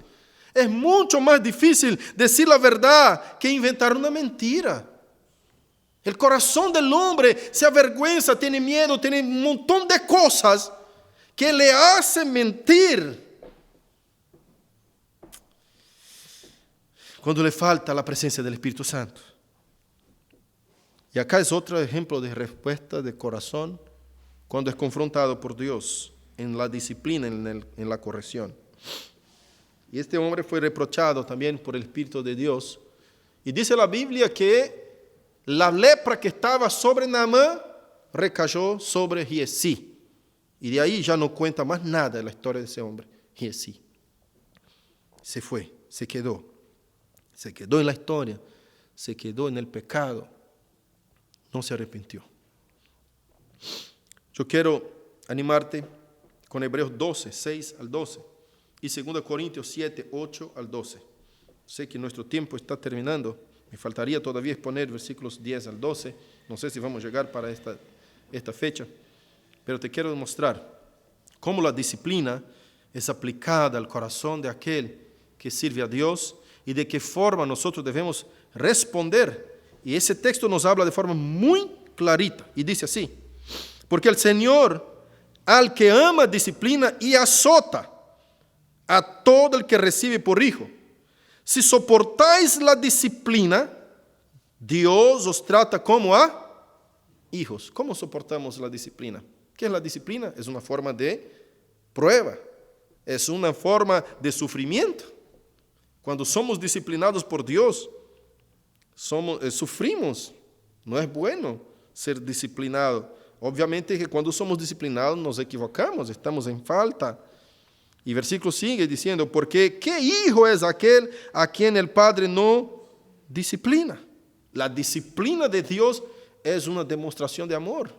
Es mucho más difícil decir la verdad que inventar una mentira. El corazón del hombre se avergüenza, tiene miedo, tiene un montón de cosas que le hacen mentir. Cuando le falta la presencia del Espíritu Santo. Y acá es otro ejemplo de respuesta de corazón cuando es confrontado por Dios en la disciplina, en la corrección. Y este hombre fue reprochado también por el Espíritu de Dios. Y dice la Biblia que la lepra que estaba sobre Naamán recayó sobre Giezi. Y de ahí ya no cuenta más nada de la historia de ese hombre, Giezi. Se fue, se quedó en la historia, se quedó en el pecado, no se arrepintió. Yo quiero animarte con Hebreos 12, 6 al 12 y 2 Corintios 7, 8 al 12. Sé que nuestro tiempo está terminando, me faltaría todavía exponer versículos 10 al 12, no sé si vamos a llegar para esta fecha, pero te quiero demostrar cómo la disciplina es aplicada al corazón de aquel que sirve a Dios y de qué forma nosotros debemos responder. Y ese texto nos habla de forma muy clarita y dice así, porque el Señor al que ama disciplina y azota a todo el que recibe por hijo. Si soportáis la disciplina, Dios os trata como a hijos. ¿Cómo soportamos la disciplina? ¿Qué es la disciplina? Es una forma de prueba, es una forma de sufrimiento. Cuando somos disciplinados por Dios, sufrimos. No es bueno ser disciplinado. Obviamente que cuando somos disciplinados nos equivocamos, estamos en falta. Y versículo sigue diciendo, porque ¿qué hijo es aquel a quien el Padre no disciplina? La disciplina de Dios es una demostración de amor.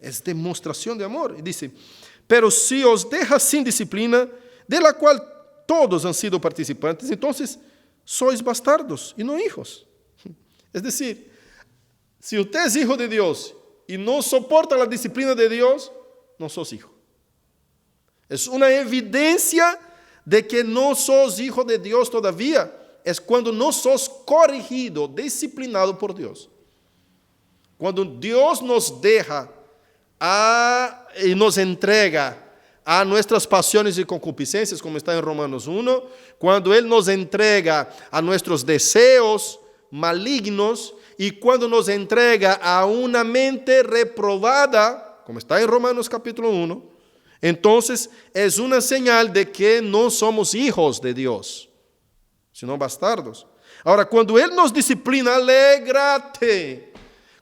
Es demostración de amor. Y dice, pero si os deja sin disciplina, de la cual todos han sido participantes, entonces sois bastardos y no hijos. Es decir, si usted es hijo de Dios y no soporta la disciplina de Dios, no sos hijo. Es una evidencia de que no sos hijo de Dios todavía. Es cuando no sos corregido, disciplinado por Dios. Cuando Dios nos deja y nos entrega a nuestras pasiones y concupiscencias, como está en Romanos 1, cuando Él nos entrega a nuestros deseos malignos y cuando nos entrega a una mente reprobada, como está en Romanos capítulo 1, entonces es una señal de que no somos hijos de Dios, sino bastardos. Ahora, cuando Él nos disciplina, alégrate.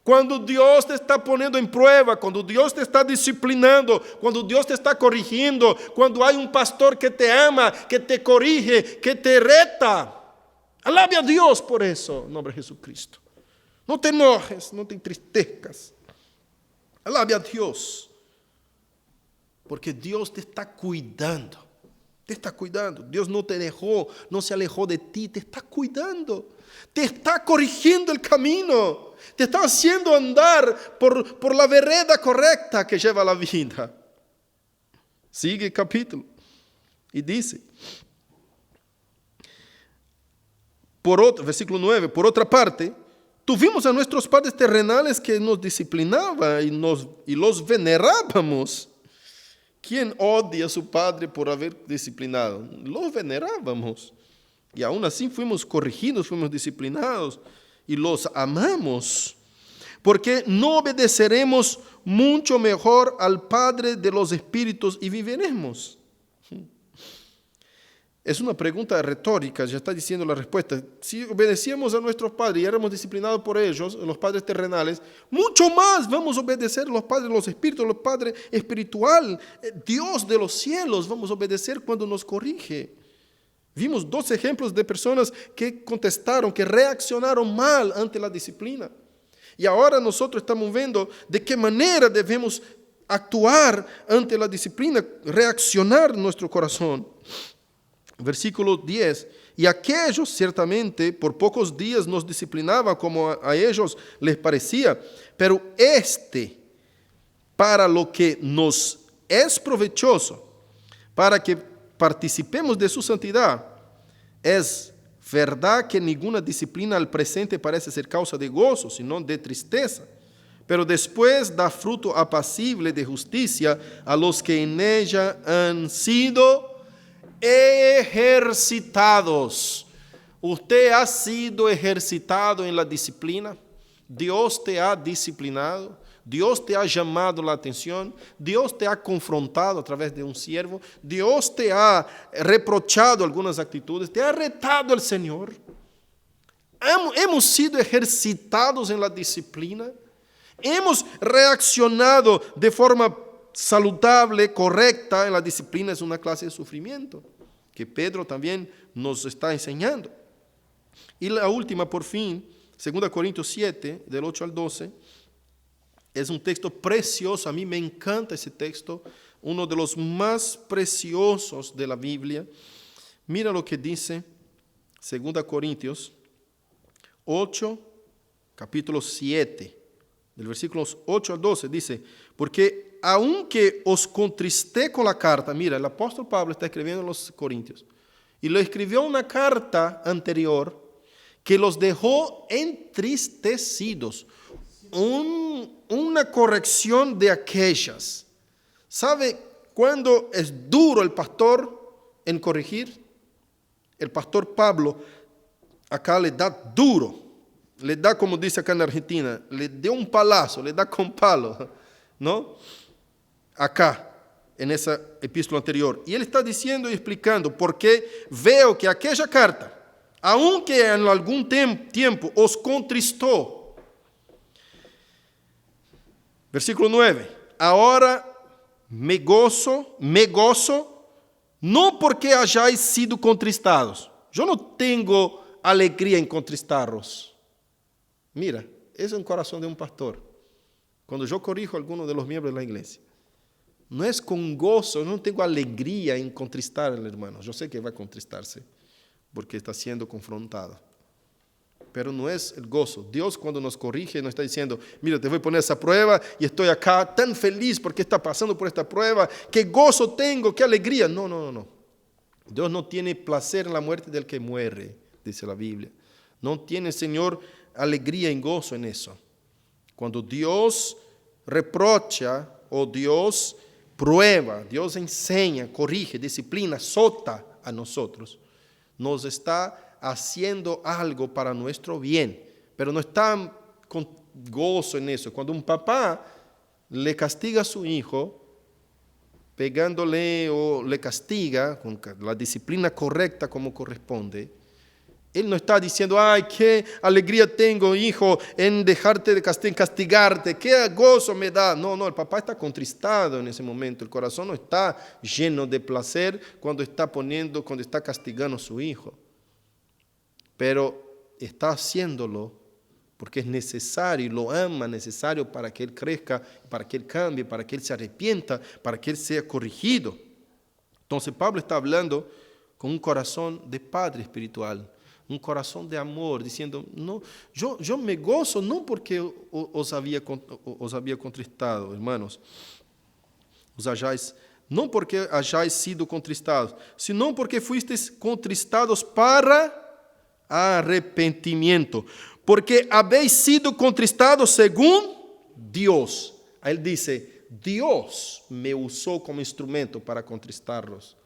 Cuando Dios te está poniendo en prueba, cuando Dios te está disciplinando, cuando Dios te está corrigiendo, cuando hay un pastor que te ama, que te corrige, que te reta, alabe a Dios por eso, en nombre de Jesucristo. No te enojes, no te entristezcas. Alabe a Dios. Porque Dios te está cuidando. Te está cuidando. Dios no te dejó, no se alejó de ti, te está cuidando. Te está corrigiendo el camino. Te está haciendo andar por la vereda correcta que lleva a la vida. Sigue el capítulo y dice, versículo 9, por otra parte, tuvimos a nuestros padres terrenales que nos disciplinaban y los venerábamos. ¿Quién odia a su padre por haber disciplinado? Los venerábamos. Y aún así fuimos corregidos, fuimos disciplinados y los amamos. Porque no obedeceremos mucho mejor al Padre de los espíritus y viviremos. Es una pregunta retórica, ya está diciendo la respuesta. Si obedecíamos a nuestros padres y éramos disciplinados por ellos, los padres terrenales, mucho más vamos a obedecer a los padres de los espíritus, los padres espiritual, Dios de los cielos, vamos a obedecer cuando nos corrige. Vimos 2 ejemplos de personas que contestaron, que reaccionaron mal ante la disciplina. Y ahora nosotros estamos viendo de qué manera debemos actuar ante la disciplina, reaccionar en nuestro corazón. Versículo 10, y aquellos ciertamente por pocos días nos disciplinaban como a ellos les parecía, pero para lo que nos es provechoso, para que participemos de su santidad, es verdad que ninguna disciplina al presente parece ser causa de gozo, sino de tristeza, pero después da fruto apacible de justicia a los que en ella han sido ejercitados. Usted ha sido ejercitado en la disciplina. Dios te ha disciplinado. Dios te ha llamado la atención. Dios te ha confrontado a través de un siervo. Dios te ha reprochado algunas actitudes. Te ha retado el Señor. Hemos sido ejercitados en la disciplina. Hemos reaccionado de forma saludable, correcta en la disciplina. Es una clase de sufrimiento que Pedro también nos está enseñando. Y la última, por fin, 2 Corintios 7, del 8 al 12, es un texto precioso. A mí me encanta ese texto, uno de los más preciosos de la Biblia. Mira lo que dice 2 Corintios 8, capítulo 7, del versículos 8 al 12, dice, porque aunque os contristé con la carta, mira, el apóstol Pablo está escribiendo a los Corintios, y le escribió una carta anterior que los dejó entristecidos, una corrección de aquellas. ¿Sabe cuándo es duro el pastor en corregir? El pastor Pablo acá le da duro, le da, como dice acá en Argentina, le dio un palazo, le da con palo, ¿no? Acá, en esa epístola anterior. Y él está diciendo y explicando por qué veo que aquella carta, aunque en algún tiempo os contristó. Versículo 9. Ahora me gozo, no porque hayáis sido contristados. Yo no tengo alegría en contristaros. Mira, ese es un corazón de un pastor. Cuando yo corrijo a alguno de los miembros de la iglesia, no es con gozo, no tengo alegría en contristar al hermano. Yo sé que va a contristarse porque está siendo confrontado. Pero no es el gozo. Dios cuando nos corrige nos está diciendo, mira, te voy a poner esa prueba y estoy acá tan feliz porque está pasando por esta prueba. Qué gozo tengo, qué alegría. No. Dios no tiene placer en la muerte del que muere, dice la Biblia. No tiene, Señor, alegría y gozo en eso. Cuando Dios reprocha o Dios prueba, Dios enseña, corrige, disciplina, azota a nosotros, nos está haciendo algo para nuestro bien, pero no está con gozo en eso. Cuando un papá le castiga a su hijo, pegándole o le castiga con la disciplina correcta como corresponde, él no está diciendo, ay, qué alegría tengo, hijo, en dejarte de castigarte, qué gozo me da. No, el papá está contristado en ese momento. El corazón no está lleno de placer cuando está castigando a su hijo. Pero está haciéndolo porque es necesario, y lo ama, necesario para que Él crezca, para que Él cambie, para que Él se arrepienta, para que Él sea corregido. Entonces Pablo está hablando con un corazón de padre espiritual, un corazón de amor, diciendo, no, yo me gozo no porque os había contristado, hermanos, não porque hayáis sido contristados, sino porque fuisteis contristados para arrepentimiento, porque habéis sido contristados según Dios. Aí ele dice, Dios me usó como instrumento para contristarlos,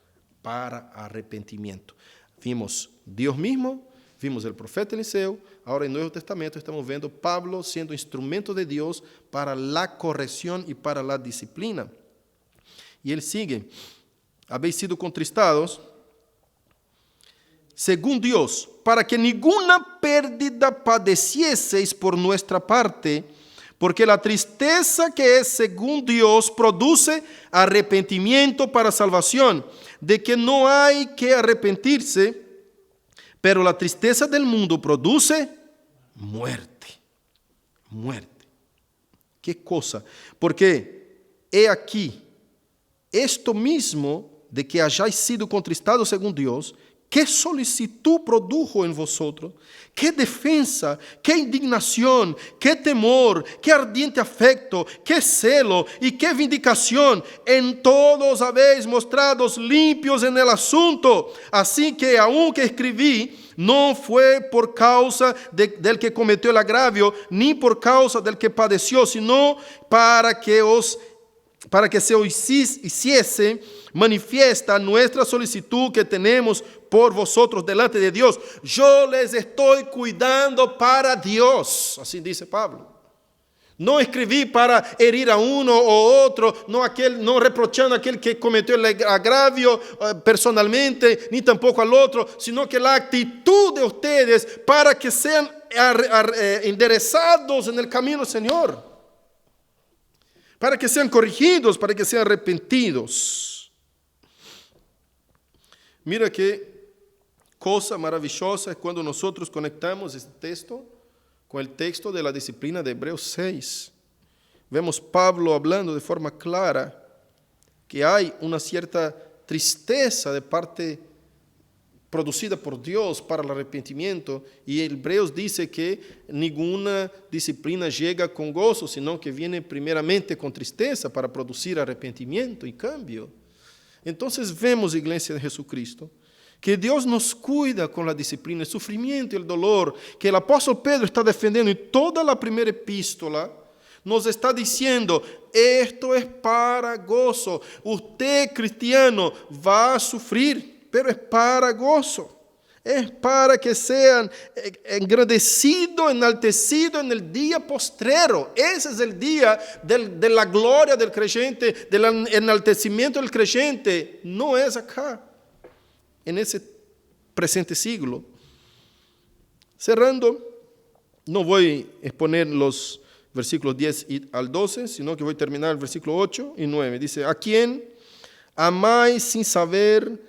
para arrepentimiento. Vimos Dios mismo, vimos el profeta Eliseo, ahora en el Nuevo Testamento estamos viendo Pablo siendo instrumento de Dios para la corrección y para la disciplina. Y él sigue, habéis sido contristados según Dios, para que ninguna pérdida padecieseis por nuestra parte, porque la tristeza que es según Dios produce arrepentimiento para salvación, de que no hay que arrepentirse, pero la tristeza del mundo produce muerte. Muerte. ¿Qué cosa? Porque he aquí, esto mismo de que hayáis sido contristados según Dios, qué solicitud produjo en vosotros, qué defensa, qué indignación, qué temor, qué ardiente afecto, qué celo y qué vindicación. En todos habéis mostrados limpios en el asunto. Así que aunque escribí, no fue por causa del que cometió el agravio, ni por causa del que padeció, sino para que se os hiciese manifiesta nuestra solicitud que tenemos por vosotros delante de Dios. Yo les estoy cuidando para Dios, así dice Pablo. No escribí para herir a uno o otro, no reprochando a aquel que cometió el agravio personalmente, ni tampoco al otro, sino que la actitud de ustedes para que sean enderezados en el camino del Señor, para que sean corregidos, para que sean arrepentidos. Mira qué cosa maravillosa es cuando nosotros conectamos este texto con el texto de la disciplina de Hebreos 6. Vemos Pablo hablando de forma clara que hay una cierta tristeza de parte producida por Dios para el arrepentimiento, y Hebreos dice que ninguna disciplina llega con gozo, sino que viene primeramente con tristeza para producir arrepentimiento y cambio. Entonces vemos, iglesia de Jesucristo, que Dios nos cuida con la disciplina, el sufrimiento y el dolor, que el apóstol Pedro está defendiendo en toda la primera epístola. Nos está diciendo, esto es para gozo. Usted, cristiano, va a sufrir, pero es para gozo. Es para que sean engrandecidos, enaltecidos en el día postrero. Ese es el día de la gloria del creyente, del enaltecimiento del creyente. No es acá, en ese presente siglo. Cerrando, no voy a exponer los versículos 10 al 12, sino que voy a terminar el versículo 8 y 9. Dice, ¿a quién amáis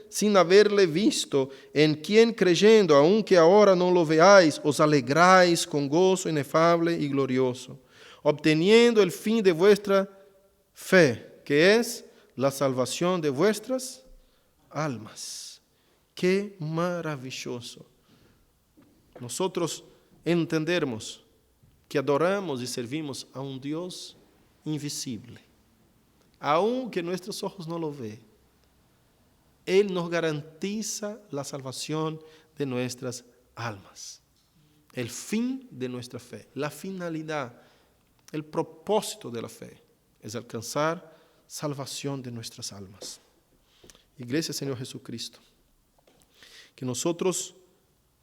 sin haberle visto, en quien creyendo, aunque ahora no lo veáis, os alegráis con gozo inefable y glorioso, obteniendo el fin de vuestra fe, que es la salvación de vuestras almas? ¡Qué maravilloso! Nosotros entendemos que adoramos y servimos a un Dios invisible, aunque nuestros ojos no lo ven. Él nos garantiza la salvación de nuestras almas, el fin de nuestra fe, la finalidad, el propósito de la fe es alcanzar salvación de nuestras almas. Iglesia Señor Jesucristo, que nosotros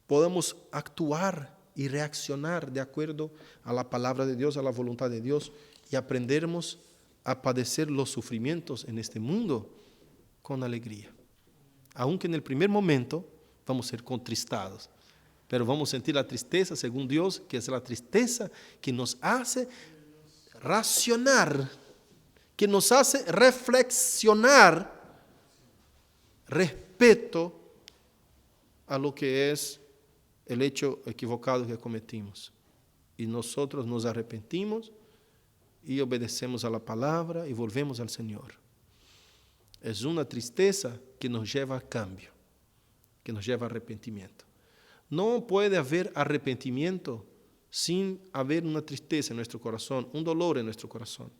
podamos actuar y reaccionar de acuerdo a la palabra de Dios, a la voluntad de Dios, y aprendermos a padecer los sufrimientos en este mundo con alegría. Aunque en el primer momento vamos a ser contristados, pero vamos a sentir la tristeza según Dios, que es la tristeza que nos hace racionar, que nos hace reflexionar respecto a lo que es el hecho equivocado que cometimos, y y nosotros nos arrepentimos y obedecemos a la palabra y volvemos al Señor. Es una tristeza que nos lleva a cambio, que nos lleva a arrepentimiento. No puede haber arrepentimiento sin haber una tristeza en nuestro corazón, un dolor en nuestro corazón.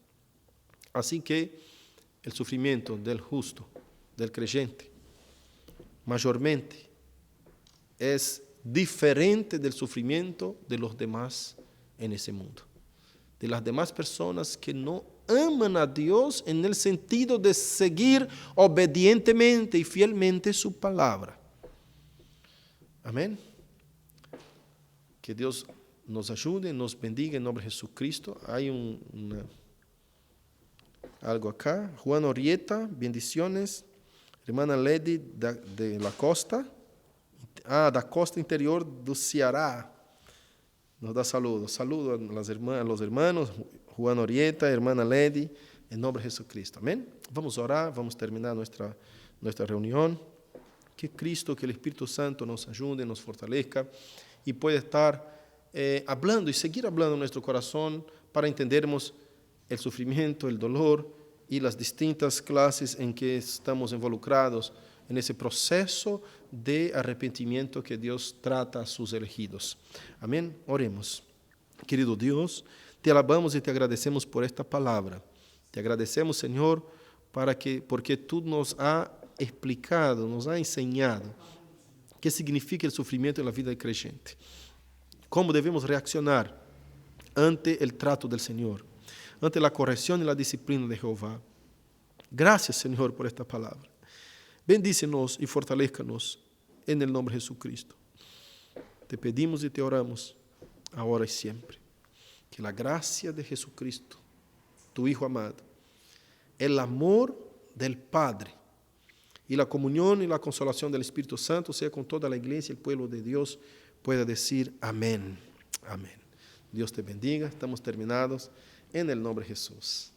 Así que el sufrimiento del justo, del creyente, mayormente es diferente del sufrimiento de los demás en ese mundo, de las demás personas que no aman a Dios en el sentido de seguir obedientemente y fielmente su palabra. Amén. Que Dios nos ayude, nos bendiga en nombre de Jesucristo. Hay algo acá. Juan Orieta, bendiciones. Hermana Lady de la Costa. Da costa interior do Ceará. Nos da saludos. Saludos a los hermanos. Juan Orieta, hermana Lady, en nombre de Jesucristo. Amén. Vamos a orar, vamos a terminar nuestra reunión. Que Cristo, que el Espíritu Santo nos ayude, nos fortalezca y pueda estar hablando y seguir hablando en nuestro corazón para entendermos el sufrimiento, el dolor y las distintas clases en que estamos involucrados en ese proceso de arrepentimiento que Dios trata a sus elegidos. Amén. Oremos. Querido Dios, te alabamos y te agradecemos por esta palabra. Te agradecemos, Señor, porque tú nos has explicado, nos has enseñado qué significa el sufrimiento en la vida del creyente. Cómo debemos reaccionar ante el trato del Señor, ante la corrección y la disciplina de Jehová. Gracias, Señor, por esta palabra. Bendícenos y fortalézcanos en el nombre de Jesucristo. Te pedimos y te oramos, ahora y siempre. Que la gracia de Jesucristo, tu Hijo amado, el amor del Padre y la comunión y la consolación del Espíritu Santo sea con toda la iglesia y el pueblo de Dios pueda decir amén. Amén. Dios te bendiga. Estamos terminados en el nombre de Jesús.